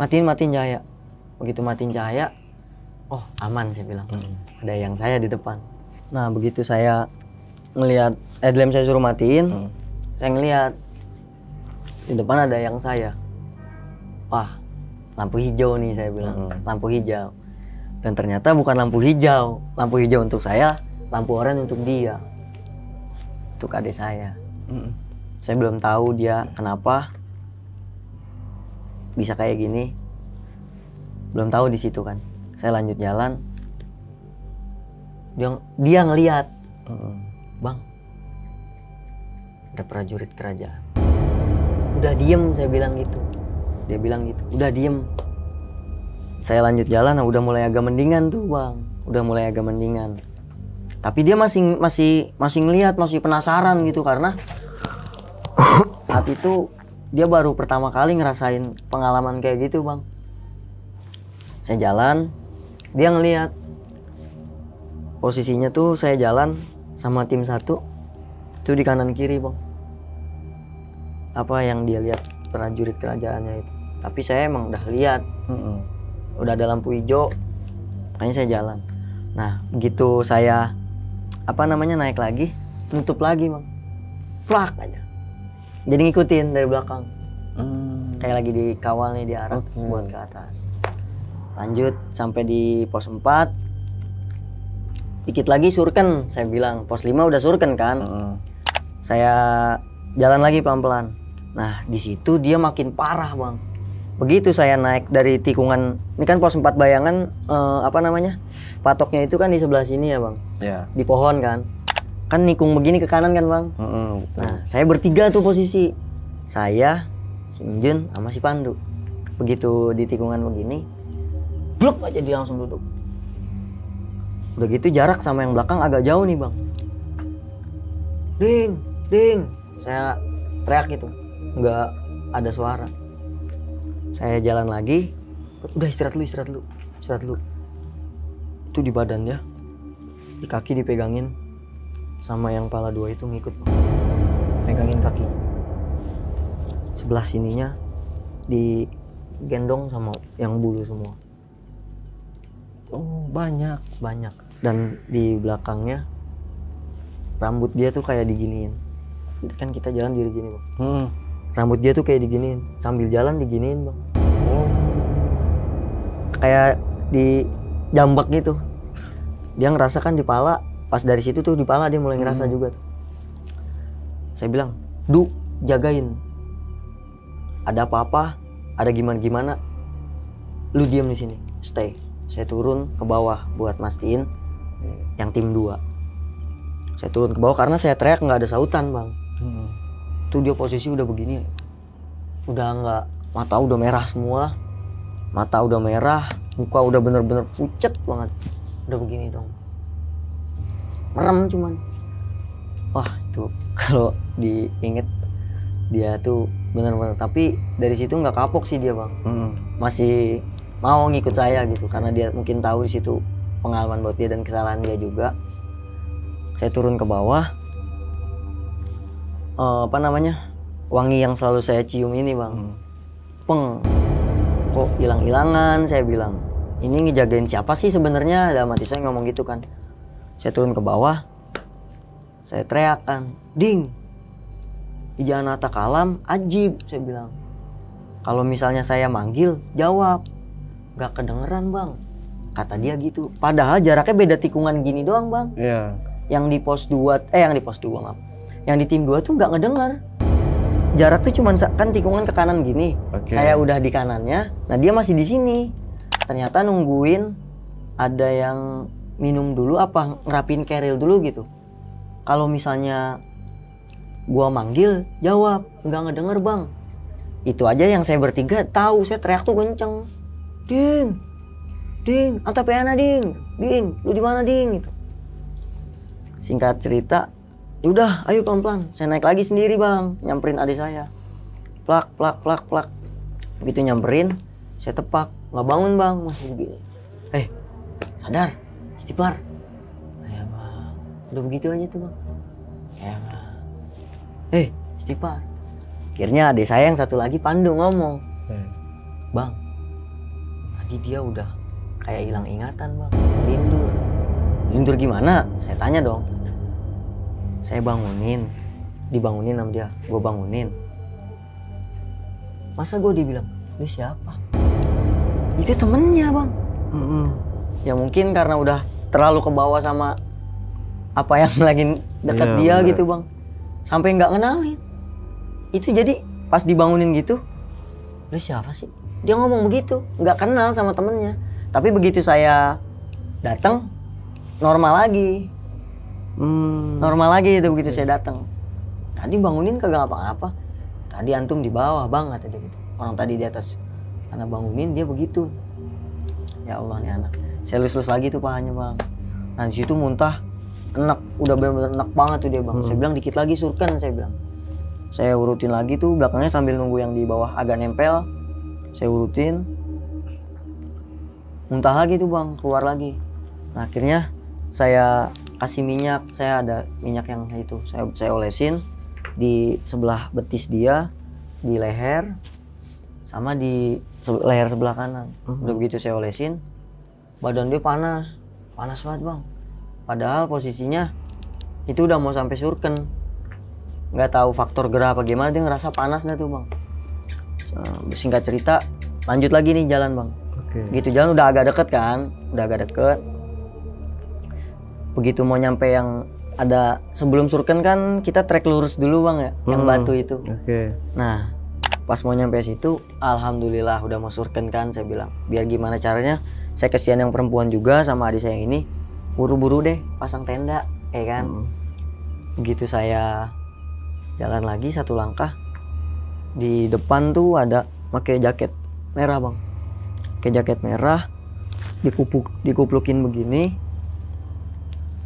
Matiin cahaya. Begitu matiin cahaya, oh aman, saya bilang. Ada yang saya di depan. Nah begitu saya ngelihat headlamp saya suruh matiin, saya ngelihat di depan ada yang saya. Wah, lampu hijau nih, saya bilang. Lampu hijau. Dan ternyata bukan lampu hijau. Lampu hijau untuk saya, lampu oranye untuk dia. Untuk adik saya. Saya belum tahu dia kenapa bisa kayak gini. Belum tahu di situ kan. Saya lanjut jalan. Dia ngelihat, bang, ada prajurit kerajaan. Udah diem, saya bilang gitu. Dia bilang gitu, udah diem. Saya lanjut jalan, nah udah mulai agak mendingan tuh bang, udah mulai agak mendingan. Tapi dia masih ngelihat, masih penasaran gitu, karena saat itu dia baru pertama kali ngerasain pengalaman kayak gitu bang. Saya jalan, dia ngelihat. Posisinya tuh saya jalan sama tim 1 itu di kanan kiri bang. Apa yang dia lihat prajurit kerajaannya itu. Tapi saya emang udah lihat, udah ada lampu hijau, makanya saya jalan. Nah begitu saya naik lagi, nutup lagi bang, plak aja. Jadi ngikutin dari belakang, kayak lagi dikawal nih, diarah buat ke atas. Lanjut sampai di pos 4. Dikit lagi surken, saya bilang. Pos 5 udah surken kan. Saya jalan lagi pelan-pelan. Nah di situ dia makin parah bang. Begitu saya naik dari tikungan, ini kan pos 4 Bayangan, patoknya itu kan di sebelah sini ya bang. Di pohon kan nikung begini ke kanan kan bang. Nah saya bertiga tuh posisi, saya, si Injun sama si Pandu. Begitu di tikungan begini, blok aja dia langsung duduk. Udah gitu jarak sama yang belakang agak jauh nih bang. Ding, saya teriak gitu, nggak ada suara. Saya jalan lagi, udah istirahat lu. Itu di badannya, di kaki dipegangin sama yang pala 2 itu ngikut bang. Pegangin kaki. Sebelah sininya digendong sama yang bulu semua. Oh banyak. Dan di belakangnya rambut dia tuh kayak diginiin. Kan kita jalan diri gini bang. Rambut dia tuh kayak diginiin, sambil jalan diginiin bang. Kayak di jambak gitu. Dia ngerasa kan di pala, pas dari situ tuh di pala dia mulai ngerasa juga tuh. Saya bilang, Du, jagain. Ada apa-apa, ada gimana-gimana, lu diem di sini, stay. Saya turun ke bawah buat mastiin yang tim 2. Saya turun ke bawah karena saya teriak nggak ada sautan bang. Tuh dia posisi udah begini, udah nggak, mata udah merah semua, mata udah merah, muka udah bener-bener pucet banget, udah begini dong, merem cuman. Wah itu kalau diinget dia tuh bener-bener, tapi dari situ nggak kapok sih dia bang. Masih mau ngikut saya gitu, karena dia mungkin tahu di situ pengalaman buat dia dan kesalahan dia juga. Saya turun ke bawah, wangi yang selalu saya cium ini bang, kok hilang-hilangan. Saya bilang, ini ngejagain siapa sih sebenarnya, dalam hati saya ngomong gitu kan. Saya turun ke bawah, saya teriakan, Ding, Ijanata Kalam ajib, saya bilang. Kalau misalnya saya manggil, jawab. Gak kedengeran bang, kata dia gitu. Padahal jaraknya beda tikungan gini doang bang. yang di pos 2 yang di pos 2 maaf. Yang di tim 2 tuh nggak ngedengar. Jarak tuh cuman kan tikungan ke kanan gini. Saya udah di kanannya, nah dia masih di sini. Ternyata nungguin ada yang minum dulu apa ngerapin keril dulu gitu. Kalau misalnya gua manggil, jawab, nggak ngedenger bang. Itu aja yang saya bertiga tahu, saya teriak tuh kenceng. Ding, anta peana ding, lu di mana ding gitu. Singkat cerita, udah ayo pelan-pelan. Saya naik lagi sendiri bang, nyamperin adik saya. Plak. Begitu nyamperin, saya tepak, nggak bangun bang, masih begini. Sadar, istighfar. Ya bang, udah begitu aja tuh bang. Ya bang. Istighfar. Akhirnya adik saya yang satu lagi Pandu ngomong, bang, tadi dia udah kayak hilang ingatan bang, lindur gimana? Saya tanya dong. Saya dibangunin sama dia, gue bangunin. Masa gue dibilang, lu siapa? Itu temennya bang. Ya mungkin karena udah terlalu kebawa sama apa yang lagi dekat dia bener. Gitu bang, sampai nggak kenalin. Itu jadi pas dibangunin gitu, lu siapa sih? Dia ngomong begitu, nggak kenal sama temennya. Tapi begitu saya datang, normal lagi. Normal lagi itu begitu saya datang. Tadi bangunin kagak ngapa-ngapa. Tadi antum di bawah bang, kata dia gitu. Orang tadi di atas. Karena bangunin dia begitu. Ya Allah nih anak. Saya lus lagi tuh pahanya bang. Nah di situ muntah, enak, udah benar-benar enak banget tuh dia bang. Saya bilang dikit lagi surken, saya bilang. Saya urutin lagi tuh belakangnya sambil nunggu yang di bawah agak nempel. Saya urutin. Muntah lagi tuh bang, keluar lagi. Nah akhirnya saya kasih minyak, saya ada minyak yang itu, saya olesin di sebelah betis dia, di leher, sama di leher sebelah kanan. Udah begitu saya olesin, badan dia panas banget bang. Padahal posisinya itu udah mau sampai surken, nggak tahu faktor gerah apa gimana dia ngerasa panas dah tuh bang. Singkat cerita, lanjut lagi nih jalan bang. Gitu jalan udah agak deket kan, begitu mau nyampe yang ada sebelum surken kan kita trek lurus dulu bang ya, yang batu itu. Nah pas mau nyampe situ, alhamdulillah udah mau surken kan. Saya bilang biar gimana caranya, saya kesian yang perempuan juga sama adik saya yang ini, buru-buru deh pasang tenda, kan. Begitu saya jalan lagi satu langkah, di depan tuh ada pakai jaket merah bang, dikuplukin begini.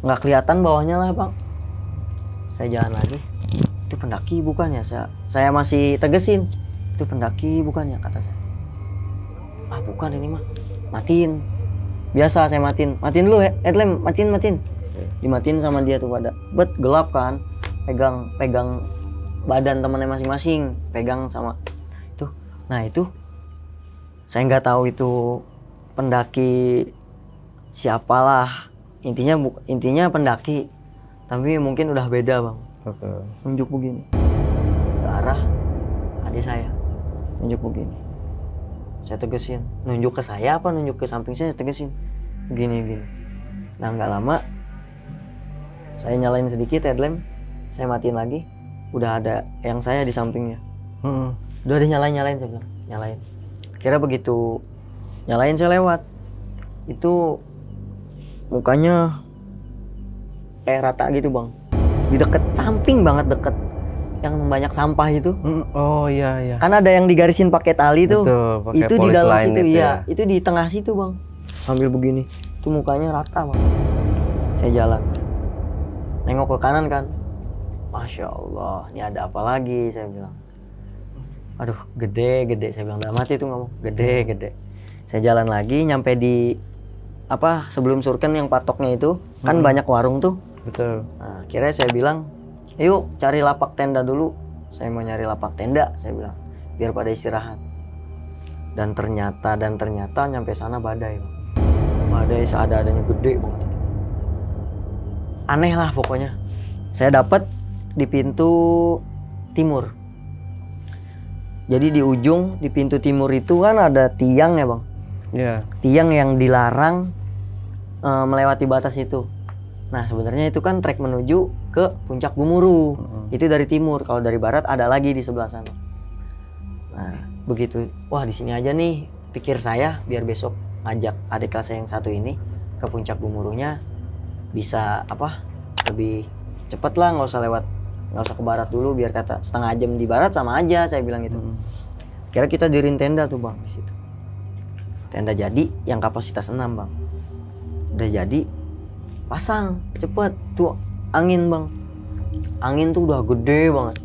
Nggak kelihatan bawahnya lah bang. Saya jalan lagi, itu pendaki bukan ya? Saya masih tegesin, itu pendaki bukan ya, kata saya. Bukan ini mah, matiin. Biasa saya matiin dulu ya, headlamp matiin. Dimatiin sama dia tuh pada, gelap kan, pegang badan temannya masing-masing, pegang sama itu. Nah itu, saya nggak tahu itu pendaki siapalah. Intinya pendaki, tapi mungkin udah beda bang. Nunjuk begini ke arah adik saya, nunjuk begini. Saya tegesin, nunjuk ke saya apa nunjuk ke samping saya tegesin, gini. Nah nggak lama, saya nyalain sedikit headlamp, saya matiin lagi, udah ada yang saya di sampingnya. Udah ada nyalain, saya bilang nyalain. Kira begitu nyalain saya lewat, itu mukanya kayak rata gitu bang, di deket samping banget, deket yang banyak sampah itu. Oh iya. Kan ada yang digarisin pakai tali tuh. Betul, itu di dalam situ ya. Itu di tengah situ bang, sambil begini tuh mukanya rata bang. Saya jalan, nengok ke kanan kan, Masya Allah, ini ada apa lagi? Saya bilang, aduh gede, saya bilang dalam hati tuh ngomong gede. Saya jalan lagi, nyampe di sebelum surken yang patoknya itu kan banyak warung tuh. Betul. Nah, akhirnya saya bilang, yuk cari lapak tenda dulu. Saya mau nyari lapak tenda, saya bilang, biar pada istirahat. Dan ternyata nyampe sana badai. Badai seada-adanya gede banget itu. Aneh lah pokoknya. Saya dapat di pintu timur. Jadi di ujung, di pintu timur itu kan ada tiang ya bang. Tiang yang dilarang melewati batas itu. Nah sebenarnya itu kan trek menuju ke puncak Gumuru. Itu dari timur. Kalau dari barat ada lagi di sebelah sana. Nah begitu, wah di sini aja nih pikir saya, biar besok ngajak adik kelas saya yang satu ini ke puncak Gumurunya bisa lebih cepet lah, nggak usah ke barat dulu, biar kata setengah jam di barat sama aja, saya bilang gitu. Kira kita diriin tenda tuh bang di situ. Tenda jadi yang kapasitas 6 bang. Udah jadi, pasang cepet tuh angin bang. Angin tuh udah gede banget.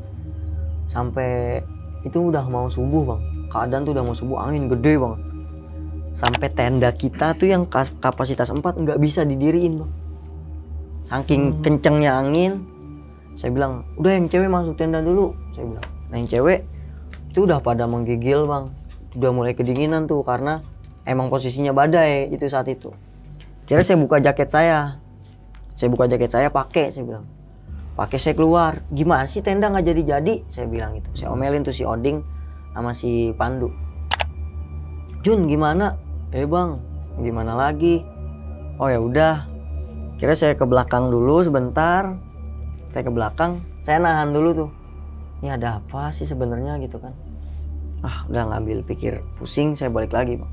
Sampai itu udah mau subuh bang. Keadaan tuh udah mau subuh, angin gede banget. Sampai tenda kita tuh yang kapasitas 4 nggak bisa didiriin bang. Saking kencengnya angin, saya bilang, udah yang cewek masuk tenda dulu, saya bilang. Nah yang cewek itu udah pada menggigil bang, udah mulai kedinginan tuh karena emang posisinya badai itu saat itu. Kira saya buka jaket saya pakai, saya bilang, pakai saya keluar. Gimana sih tenda nggak jadi, saya bilang gitu. Saya omelin tuh si Oding sama si Pandu. Jun gimana? Bang, gimana lagi? Oh ya udah. Kira saya ke belakang dulu sebentar. Saya ke belakang, saya nahan dulu tuh. Ini ada apa sih sebenarnya gitu kan? Udah ngambil pikir pusing, saya balik lagi bang.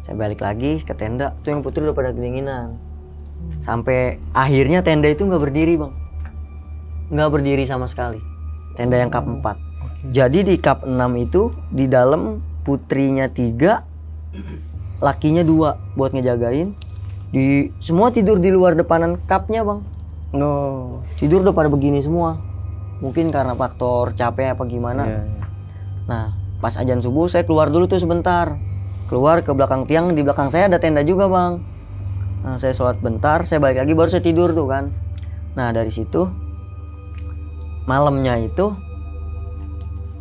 Saya balik lagi ke tenda, tuh yang putri udah pada kedinginan. Sampai akhirnya tenda itu nggak berdiri bang, nggak berdiri sama sekali. Tenda yang kap 4. Jadi di kap 6 itu di dalam putrinya 3, lakinya 2 buat ngejagain. Di semua tidur di luar depanan kapnya bang. Tidur udah pada begini semua. Mungkin karena faktor capek apa gimana. Nah pas azan subuh saya keluar dulu tuh sebentar. Keluar ke belakang tiang, di belakang saya ada tenda juga bang. Nah saya sholat bentar, saya balik lagi baru saya tidur tuh kan. Nah dari situ malamnya itu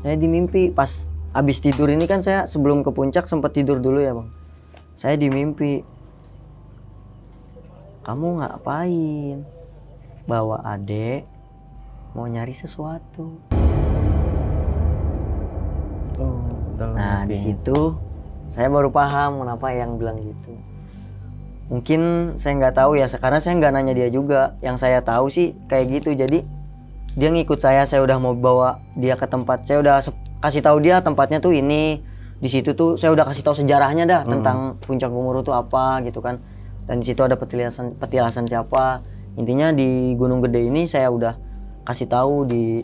saya dimimpi. Pas abis tidur ini kan saya sebelum ke puncak sempat tidur dulu ya bang. Saya dimimpi, kamu ngapain? Bawa adek mau nyari sesuatu. Nah di situ saya baru paham kenapa yang bilang gitu. Mungkin saya nggak tahu ya, karena saya nggak nanya dia juga. Yang saya tahu sih kayak gitu. Jadi dia ngikut saya udah mau bawa dia ke tempat. Saya udah kasih tahu dia tempatnya tuh ini. Di situ tuh saya udah kasih tahu sejarahnya dah tentang puncak Gumuru tuh apa gitu kan. Dan di situ ada petilasan siapa. Intinya di Gunung Gede ini saya udah kasih tahu di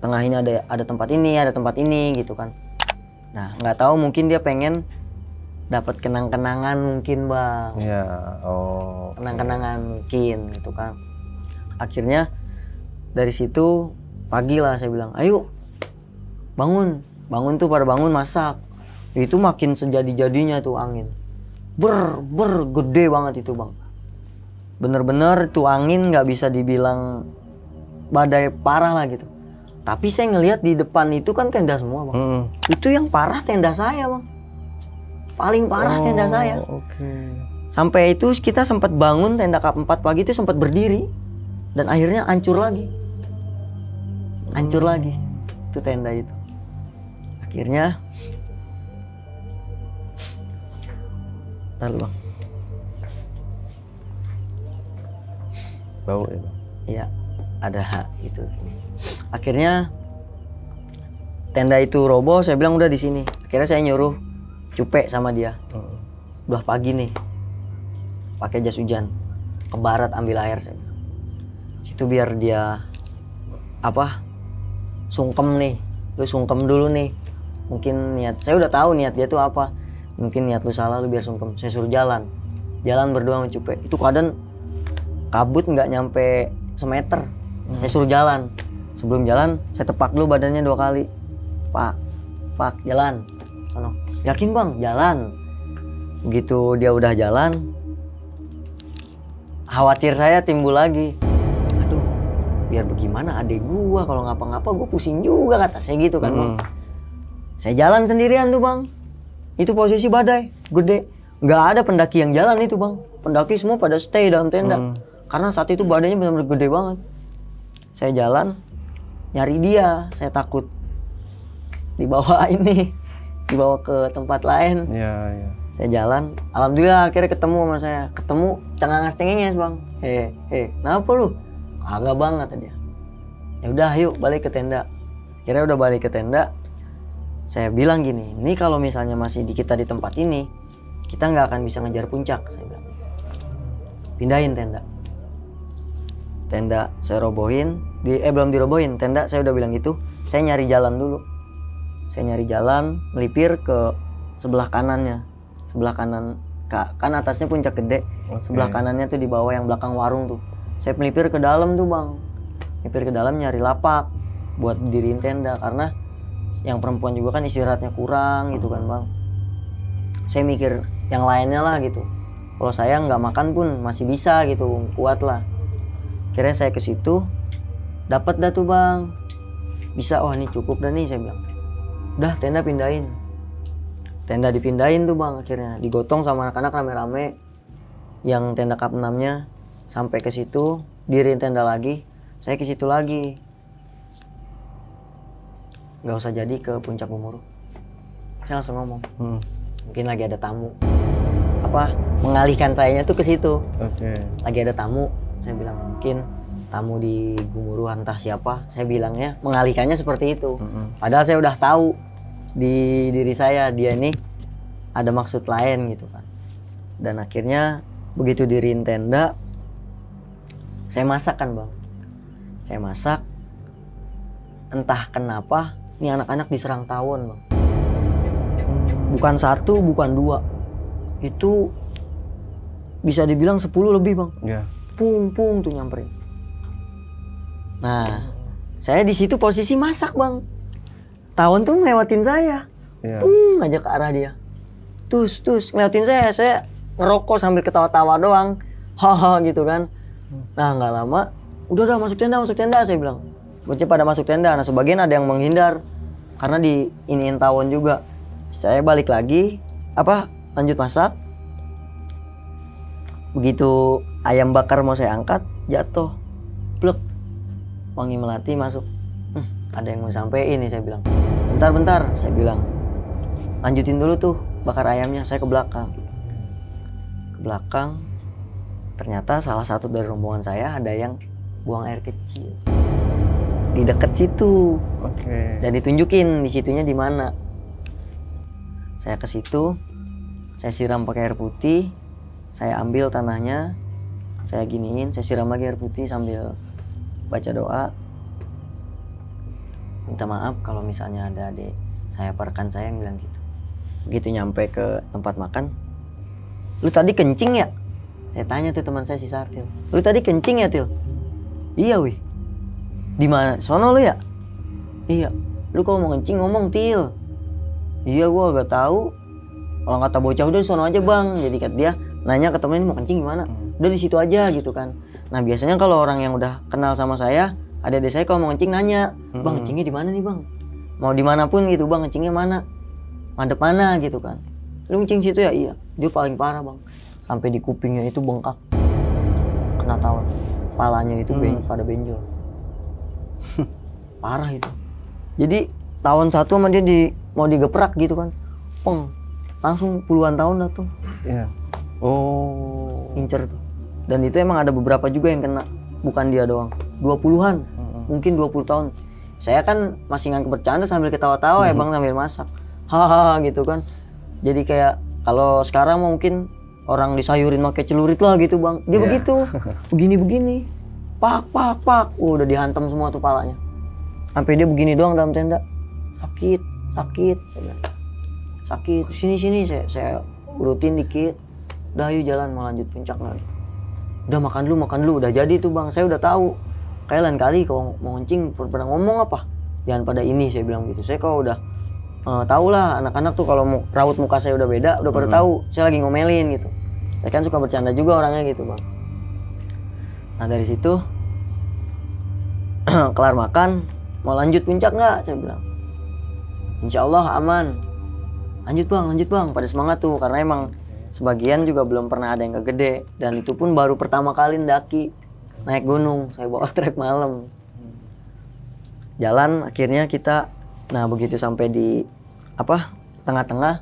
tengah ini ada tempat ini gitu kan. Nah nggak tahu mungkin dia pengen dapat kenang-kenangan mungkin bang. Kenang-kenangan mungkin gitu kan. Akhirnya dari situ pagi lah saya bilang, ayo bangun tuh, pada bangun masak. Itu makin sejadi-jadinya tuh angin. Gede banget itu bang. Bener-bener tuh angin nggak bisa dibilang badai parah lah gitu. Tapi saya ngelihat di depan itu kan tenda semua bang. Itu yang parah tenda saya bang. Paling parah tenda saya. Sampai itu kita sempat bangun tenda kap 4 pagi itu sempat berdiri. Dan akhirnya hancur lagi. Itu tenda itu. Akhirnya lalu bang. Bau ya bang? Iya, ada itu. Akhirnya tenda itu roboh, saya bilang udah di sini. Akhirnya saya nyuruh Cupe sama dia. Udah pagi nih. Pakai jas hujan. Ke barat ambil air saya bilang. Situ biar dia sungkem nih. Lu sungkem dulu nih. Mungkin niat, saya udah tahu niat dia tuh apa. Mungkin niat lu salah, lu biar sungkem. Saya suruh jalan berdua sama Cupe. Itu keadaan kabut nggak nyampe semeter. Saya suruh jalan. Sebelum jalan saya tepak dulu badannya 2 kali. Pak jalan sono. Yakin bang? Jalan. Begitu dia udah jalan, khawatir saya timbul lagi. Aduh, biar bagaimana adek gua, kalau ngapa-ngapa gua pusing juga, kata saya gitu kan bang. Saya jalan sendirian tuh bang. Itu posisi badai gede, nggak ada pendaki yang jalan itu bang. Pendaki semua pada stay dalam tenda karena saat itu badainya benar-benar gede banget. Saya jalan nyari dia, saya takut dibawa ke tempat lain. Saya jalan, alhamdulillah akhirnya ketemu sama saya. Ketemu cengenges bang. Kenapa lu? Agak banget tadi. Ya udah, yuk balik ke tenda. Akhirnya udah balik ke tenda. Saya bilang gini, ini kalau misalnya masih kita di tempat ini, kita nggak akan bisa ngejar puncak. Saya bilang, pindahin tenda. Tenda saya robohin, belum dirobohin tenda. Saya udah bilang gitu. Saya nyari jalan dulu. Saya nyari jalan, melipir ke sebelah kanannya. Sebelah kanan, kan atasnya puncak gede. Sebelah kanannya tuh di bawah yang belakang warung tuh. Saya melipir ke dalam tuh bang. Melipir ke dalam nyari lapak buat diriin tenda, karena yang perempuan juga kan istirahatnya kurang gitu kan bang. Saya mikir yang lainnya lah gitu. Kalau saya nggak makan pun masih bisa gitu, kuat lah. Akhirnya saya ke situ, dapat dah tuh bang. Bisa, wah ini cukup dah nih, saya bilang. Udah, tenda pindahin. Tenda dipindahin tuh bang, akhirnya digotong sama anak-anak rame-rame. Yang tenda kap 6-nya sampai ke situ, diriin tenda lagi. Saya ke situ lagi. Nggak usah jadi ke puncak Gemuruh. Saya langsung ngomong, mungkin lagi ada tamu. Mengalihkan sayanya tuh ke situ. Lagi ada tamu. Saya bilang mungkin tamu di Gemuruh, entah siapa. Saya bilangnya mengalihkannya seperti itu. Padahal saya udah tahu di diri saya dia ini ada maksud lain gitu kan. Dan akhirnya begitu diriin tenda, saya masak kan bang. Saya masak, entah kenapa ini anak-anak diserang tawon bang. Bukan 1, bukan 2, itu bisa dibilang 10 lebih bang. Pung tuh nyamperin. Nah, saya di situ posisi masak bang. Tawon tuh ngelewatin saya. Ngajak ke arah dia. Tus ngelewatin saya ngerokok sambil ketawa-tawa doang. Haha gitu kan. Nah, nggak lama, udah masuk tenda saya bilang. Bocah pada masuk tenda. Nah, sebagian ada yang menghindar karena di iniin tawon juga. Saya balik lagi, lanjut masak. Begitu ayam bakar mau saya angkat, jatuh. Pluk. Wangi melati masuk. Ada yang mau sampein nih, saya bilang. Bentar, saya bilang. Lanjutin dulu tuh bakar ayamnya. Saya ke belakang. Ternyata salah satu dari rombongan saya ada yang buang air kecil di dekat situ. Dan ditunjukin di situnya di mana. Saya ke situ, saya siram pakai air putih, saya ambil tanahnya, saya giniin, saya siram lagi air putih sambil baca doa. Minta maaf kalau misalnya ada adik saya, rekan saya yang bilang gitu. Begitu nyampe ke tempat makan, lu tadi kencing ya? Saya tanya tuh teman saya si Sartil, lu tadi kencing ya Til? Iya wih. Di mana? Sono lu ya? Iya. Lu kalau mau kencing ngomong Til. Iya gua agak tahu. Kalau kata bocah udah sono aja bang. Jadi kata dia nanya ke temen mau kencing gimana? Udah di situ aja gitu kan. Nah biasanya kalau orang yang udah kenal sama saya, adik saya kalau mau kencing nanya, bang kencingnya di mana nih bang? Mau dimanapun gitu bang, kencingnya mana? Madep mana gitu kan? Lu kencing situ ya? Iya. Dia paling parah bang. Sampai di kupingnya itu bengkak, kena tawon. Palanya itu pada benjol. Parah itu. Jadi tawon satu sama dia mau digeprak gitu kan, langsung puluhan tahun dah tuh. Incer tuh. Dan itu emang ada beberapa juga yang kena, bukan dia doang. 20-an, mungkin 20 tahun. Saya kan masih nganggep bercanda sambil ketawa-tawa ya bang, sambil masak. Hahaha gitu kan. Jadi kayak kalau sekarang mungkin orang disayurin pakai celurit lah gitu bang. Dia begitu, begini. Pak. Udah dihantam semua tuh palanya. Sampai dia begini doang dalam tenda. Sakit. Sini saya urutin dikit. Udah ayo jalan mau lanjut puncak lagi. Udah makan dulu. Udah jadi tuh bang. Saya udah tahu. Kayak lain kali kalau mau kencing pernah ngomong apa? Jangan pada ini, saya bilang gitu. Saya kalau udah tahu lah anak-anak tuh kalau raut muka saya udah beda, udah pada tahu. Saya lagi ngomelin gitu. Saya kan suka bercanda juga orangnya gitu bang. Nah dari situ kelar makan, mau lanjut puncak nggak? Saya bilang. Insya Allah aman. Lanjut bang. Pada semangat tuh karena emang sebagian juga belum pernah ada yang kegede, dan itu pun baru pertama kali ndaki naik gunung. Saya bawa trek malam. Jalan akhirnya kita, nah begitu sampai di tengah-tengah,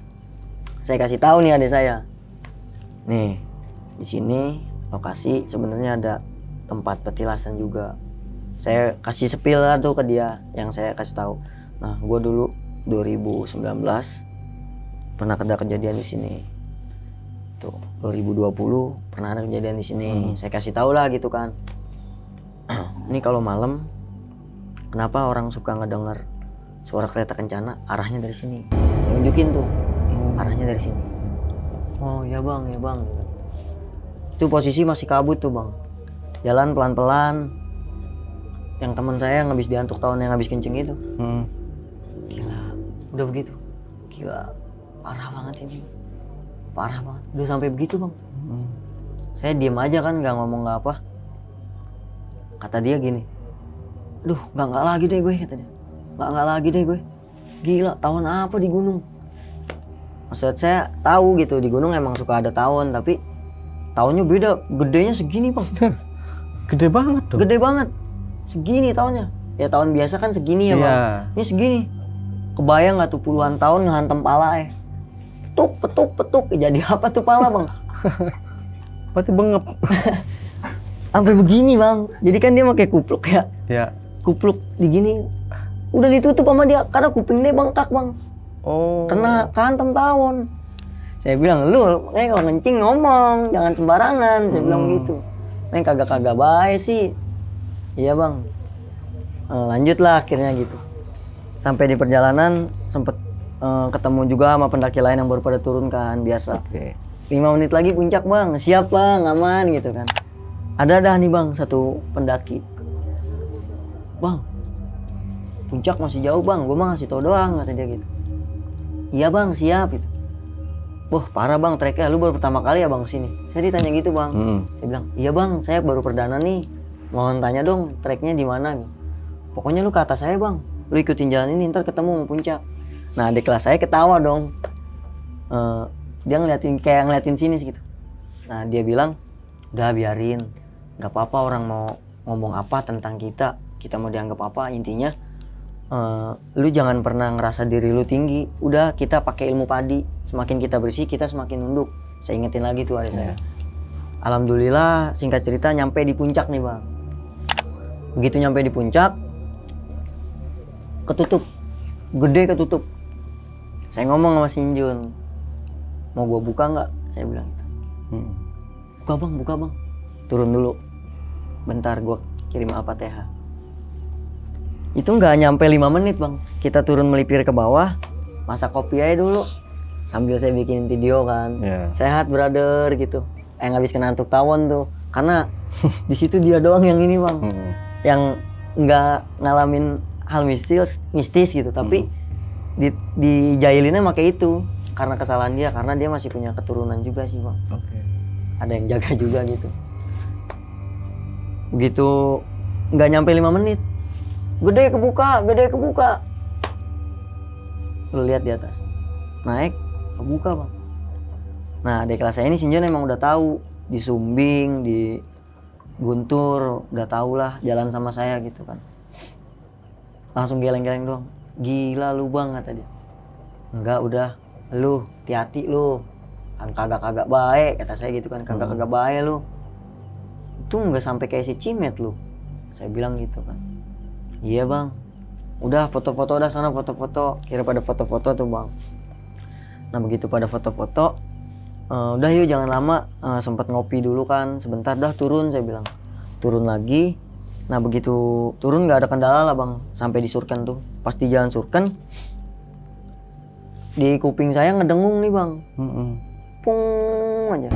Saya kasih tahu nih adik saya, nih di sini lokasi sebenarnya ada tempat petilasan juga. Saya kasih sepil lah tuh ke dia yang saya kasih tahu. Nah, gue dulu 2019 pernah ada kejadian di sini. Tuh 2020 pernah ada kejadian di sini. Saya kasih tahu lah gitu kan. Ini kalau malam kenapa orang suka ngedenger suara kereta kencana arahnya dari sini. Saya tunjukin tuh arahnya dari sini. Oh ya bang, ya bang. Itu posisi masih kabut tuh bang. Jalan pelan-pelan. Yang teman saya yang habis diantuk tahun yang habis kenceng itu. Gila, udah begitu. Gila, parah banget ini. Parah banget. Udah sampai begitu bang. Saya diem aja kan, nggak ngomong nggak apa. Kata dia gini, duh nggak lagi deh gue, kata dia. Nggak lagi deh gue. Gila, tawon apa di gunung? Maksud saya tahu gitu, di gunung emang suka ada tawon, tapi tawonnya beda, gedenya segini bang. Gede banget tuh. Gede banget, segini tawonnya. Ya tawon biasa kan segini ya bang. Ini segini. Kebayang nggak tuh puluhan tahun ngehantem pala petuk, jadi apa tuh pala bang? Berarti bengep. Sampai begini bang. Jadi kan dia pakai kupluk ya. Ya. Kupluk digini, udah ditutup sama dia karena kupingnya bengkak bang. Oh. Kena kehantem tawon. Saya bilang, lu kalau ngencing ngomong, jangan sembarangan. Saya bilang gitu. Kagak baik sih. Iya bang. Lanjutlah akhirnya gitu. Sampai di perjalanan sempet ketemu juga sama pendaki lain yang baru pada turun kan, biasa. 5 menit lagi puncak bang, siap bang, aman gitu kan. Ada dah nih bang, satu pendaki. Bang, puncak masih jauh bang, gue mah ngasih tau doang, kata dia gitu. Iya bang, siap gitu. Wah parah bang treknya, lu baru pertama kali ya bang kesini? Saya ditanya gitu bang. Saya bilang, iya bang, saya baru perdana nih. Mohon tanya dong, treknya di mana? Pokoknya lu ke atas saya bang, lu ikutin jalan ini, ntar ketemu mau puncak. Nah di kelas saya ketawa dong. Dia ngeliatin sini gitu. Nah dia bilang, udah biarin, nggak apa-apa orang mau ngomong apa tentang kita mau dianggap apa, intinya lu jangan pernah ngerasa diri lu tinggi. Udah kita pakai ilmu padi, semakin kita bersih kita semakin nunduk. Saya ingetin lagi tuh adik saya. Alhamdulillah singkat cerita nyampe di puncak nih bang. Begitu nyampe di puncak, ketutup, gede ketutup. Saya ngomong sama Sinjun, mau gua buka nggak? Saya bilang gitu. Buka bang, turun dulu bentar, gua kirim Al-Fatihah. Itu nggak nyampe 5 menit bang, kita turun melipir ke bawah, masak kopi aja dulu sambil saya bikin video kan. Sehat brother gitu, habis kena antuk tawon tuh, karena di situ dia doang yang ini bang, yang nggak ngalamin hal mistis gitu, tapi dijailinnya pakai itu karena kesalahan dia, karena dia masih punya keturunan juga sih bang. Ada yang jaga juga gitu. Begitu nggak nyampe 5 menit, gede kebuka. Lu lihat di atas, naik kebuka bang. Nah di kelas saya ini Sinjon emang udah tahu, di Sumbing, di Guntur, udah tau lah jalan sama saya gitu kan. Langsung geleng-geleng doang, gila lu bang, kata dia. Enggak, udah lu hati-hati lu, kan kagak baik, kata saya gitu kan. Kagak baik lu, itu nggak sampai kayak si Cimet lu, saya bilang gitu kan. Iya bang, udah foto-foto, udah sana foto-foto, kira pada foto-foto tuh bang. Nah begitu pada foto-foto, udah yuk jangan lama, sempat ngopi dulu kan sebentar, dah turun, saya bilang. Turun lagi. Nah begitu turun nggak ada kendala lah bang, sampai di Surken tuh. Pas di jalan Surken, di kuping saya ngedengung nih bang, pung aja.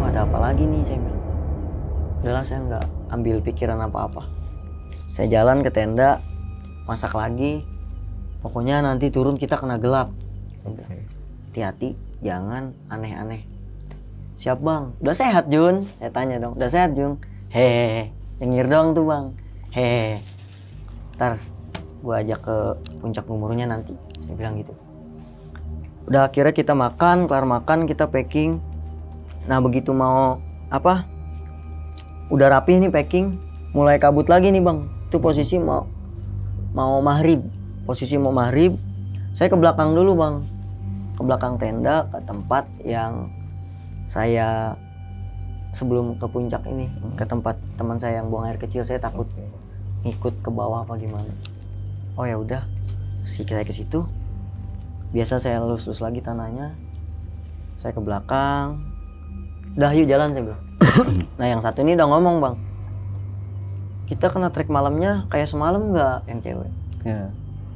Wah ada apa lagi nih, saya bilang. Udahlah saya nggak ambil pikiran apa-apa. Saya jalan ke tenda, masak lagi. Pokoknya nanti turun kita kena gelap. Hati-hati, jangan aneh-aneh. Siap bang, udah sehat Jun? Saya tanya dong, udah sehat Jun? Hehehe, nyengir doang tuh bang. Hehehe, ntar gua ajak ke puncak umurnya nanti, saya bilang gitu. Udah akhirnya kita makan, kelar makan kita packing. Nah begitu mau apa, udah rapih nih packing, mulai kabut lagi nih bang. Itu posisi mau maghrib, saya ke belakang dulu bang. ke belakang tenda, ke tempat yang saya sebelum ke puncak ini, ke tempat teman saya yang buang air kecil. Saya takut ngikut ke bawah apa gimana. Oh ya udah, saya ke situ. Biasa saya lurus lagi tanahnya. Saya ke belakang. Udah yuk jalan, saya bilang. Nah yang satu ini udah ngomong, bang, kita kena trek malamnya kayak semalam nggak, yang cewek? Ya.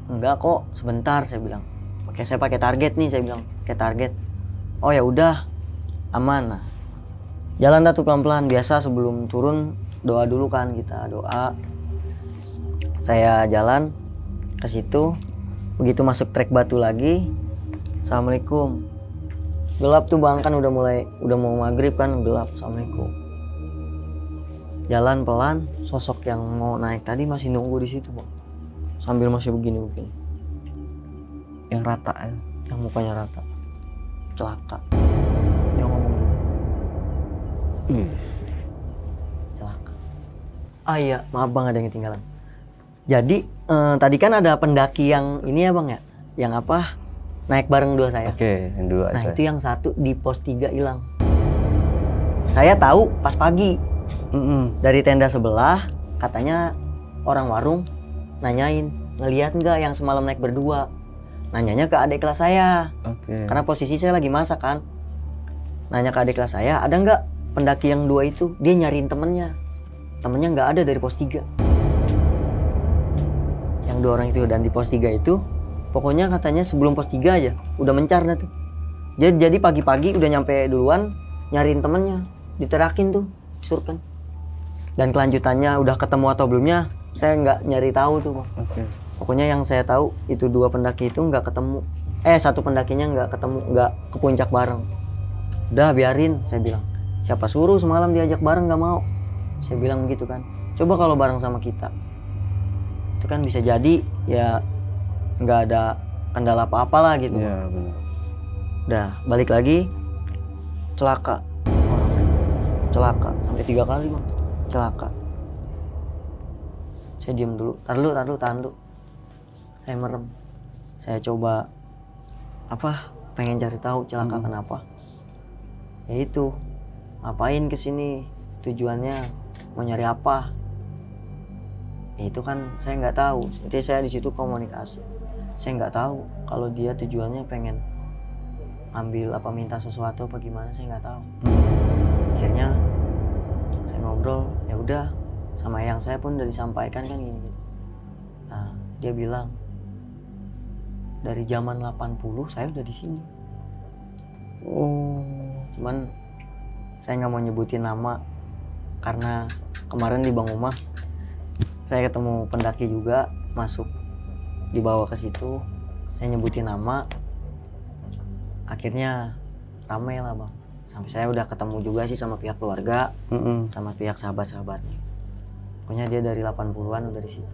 Enggak kok, sebentar, saya bilang. Saya pakai target nih, saya bilang, pakai target. Oh ya udah, aman. Nah, jalan dah tuh pelan-pelan. Biasa sebelum turun doa dulu kan, kita doa. Saya jalan ke situ. Begitu masuk trek batu lagi, assalamualaikum. Gelap tuh bang, kan udah mau maghrib kan, gelap. Assalamualaikum. Jalan pelan, sosok yang mau naik tadi masih nunggu di situ bang, sambil masih begini. Yang rata ya? Yang mukanya rata, celaka. Dia ngomong gitu. Celaka. Ah iya, maaf bang, ada yang ketinggalan. Jadi tadi kan ada pendaki yang ini ya bang ya, yang apa, naik bareng dua saya. Oke, yang dua. Nah itu yang satu di pos 3 hilang. Saya tahu pas pagi. Dari tenda sebelah katanya orang warung nanyain, ngelihat nggak yang semalam naik berdua. Nanyanya ke adik kelas saya. Karena posisi saya lagi masak kan. Nanya ke adik kelas saya, ada nggak pendaki yang dua itu? Dia nyariin temennya nggak ada dari pos 3. Yang dua orang itu, dan di pos 3 itu pokoknya katanya sebelum pos 3 aja udah mencar dah tuh. Jadi pagi-pagi udah nyampe duluan nyariin temennya, diterakin tuh, surken. Dan kelanjutannya udah ketemu atau belumnya saya nggak nyari tahu tuh bang. Pokoknya yang saya tahu itu dua pendaki itu nggak ketemu. Satu pendakinya nggak ketemu, nggak ke puncak bareng. Udah biarin, saya bilang. Siapa suruh semalam diajak bareng, nggak mau. Saya bilang begitu kan. Coba kalau bareng sama kita, itu kan bisa jadi ya nggak ada kendala apa-apa lah gitu. Iya benar. Udah balik lagi, celaka. Celaka sampai 3 kali bang, celaka. Saya diam dulu, tahan dulu. Saya merem. Saya coba pengen cari tahu celaka kenapa. Ya itu, ngapain kesini, tujuannya mau nyari apa? Ya itu kan saya nggak tahu. Jadi saya di situ komunikasi. Saya nggak tahu kalau dia tujuannya pengen ambil apa, minta sesuatu apa gimana, saya nggak tahu. Akhirnya saya ngobrol, ya udah, sama yang saya pun udah disampaikan kan gini. Nah dia bilang dari zaman 80 saya udah di sini. Cuman saya nggak mau nyebutin nama karena kemarin di Bang Umah saya ketemu pendaki juga masuk, dibawa ke situ. Saya nyebutin nama, akhirnya ramai lah bang. Sampai saya udah ketemu juga sih sama pihak keluarga, sama pihak sahabat-sahabatnya. Pokoknya dia dari 80-an udah di situ.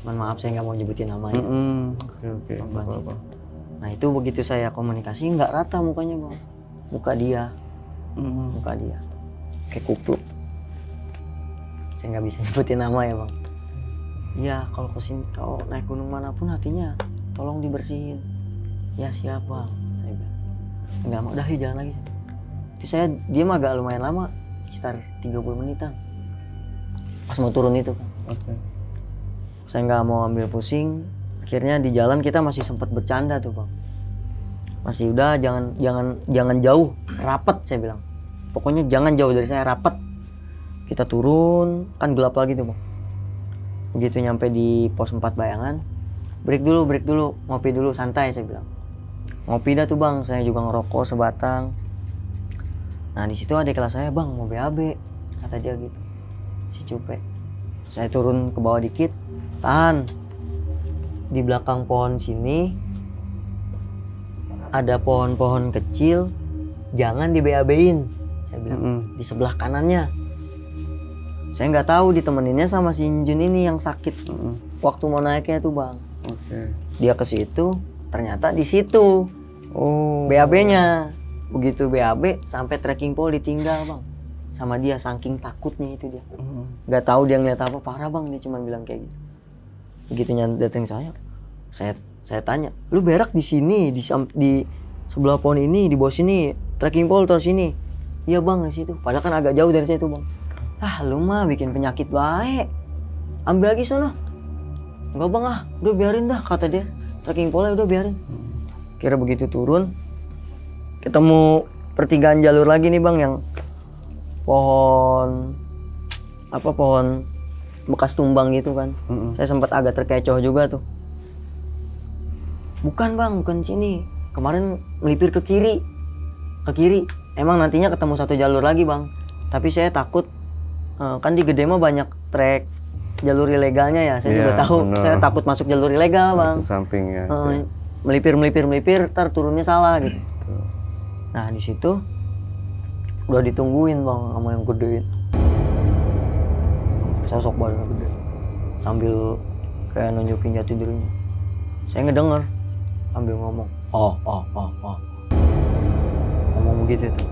Cuman maaf saya nggak mau nyebutin namanya. Oke. Nah itu begitu saya komunikasi nggak rata mukanya bang, muka dia kayak kupluk. Saya nggak bisa nyebutin nama ya bang. Iya, kalau kesini, kalau naik gunung manapun hatinya tolong dibersihin. Ya siap bang, saya bilang. Nggak mau, udah yuk jalan lagi. Itu saya diam agak lumayan lama, sekitar 30 menitan. Pas mau turun itu kan. Saya nggak mau ambil pusing. Akhirnya di jalan kita masih sempat bercanda tuh bang. Masih udah jangan jauh, rapet saya bilang. Pokoknya jangan jauh dari saya, rapet. Kita turun, kan gelap lagi tuh bang. Begitu nyampe di pos 4 bayangan, break dulu, ngopi dulu, santai saya bilang. Ngopi dah tuh bang, saya juga ngerokok sebatang. Nah di situ ada kelas saya, bang mau BAB, kata dia gitu, si Cupe. Saya turun ke bawah dikit, tahan. Di belakang pohon sini ada pohon-pohon kecil, jangan di BAB-in, saya bilang. Di sebelah kanannya. Saya nggak tahu ditemeninnya sama si Injun ini yang sakit waktu mau naiknya tuh bang. Dia ke situ, ternyata di situ BAB-nya. Begitu BAB sampai trekking pole ditinggal bang sama dia, saking takutnya itu dia. Nggak tahu dia ngeliat apa, parah bang, dia cuma bilang kayak gitu. Begitu datang saya tanya, lu berak di sini, di sebelah pohon ini, di bawah sini trekking pole terus sini. Iya bang, di situ. Padahal kan agak jauh dari situ bang. Ah lu mah bikin penyakit baik. Ambil lagi sono. Enggak bang udah biarin dah kata dia. Trekking pole udah biarin. Kira begitu turun, ketemu pertigaan jalur lagi nih bang yang pohon bekas tumbang gitu kan. Saya sempat agak terkecoh juga tuh. Bukan bang, bukan sini. Kemarin melipir ke kiri. Emang nantinya ketemu satu jalur lagi bang. Tapi saya takut, kan di Gede mah banyak trek jalur ilegalnya ya. Saya juga tahu. Bener. Saya takut masuk jalur ilegal bang. Sampingnya. Melipir, ntar turunnya salah gitu. Nah di situ udah ditungguin bang sama yang gede. Sosok badannya gede. Sambil kayak nunjukin jati dirinya. Saya ngedenger sambil ngomong, ngomong begitu tuh.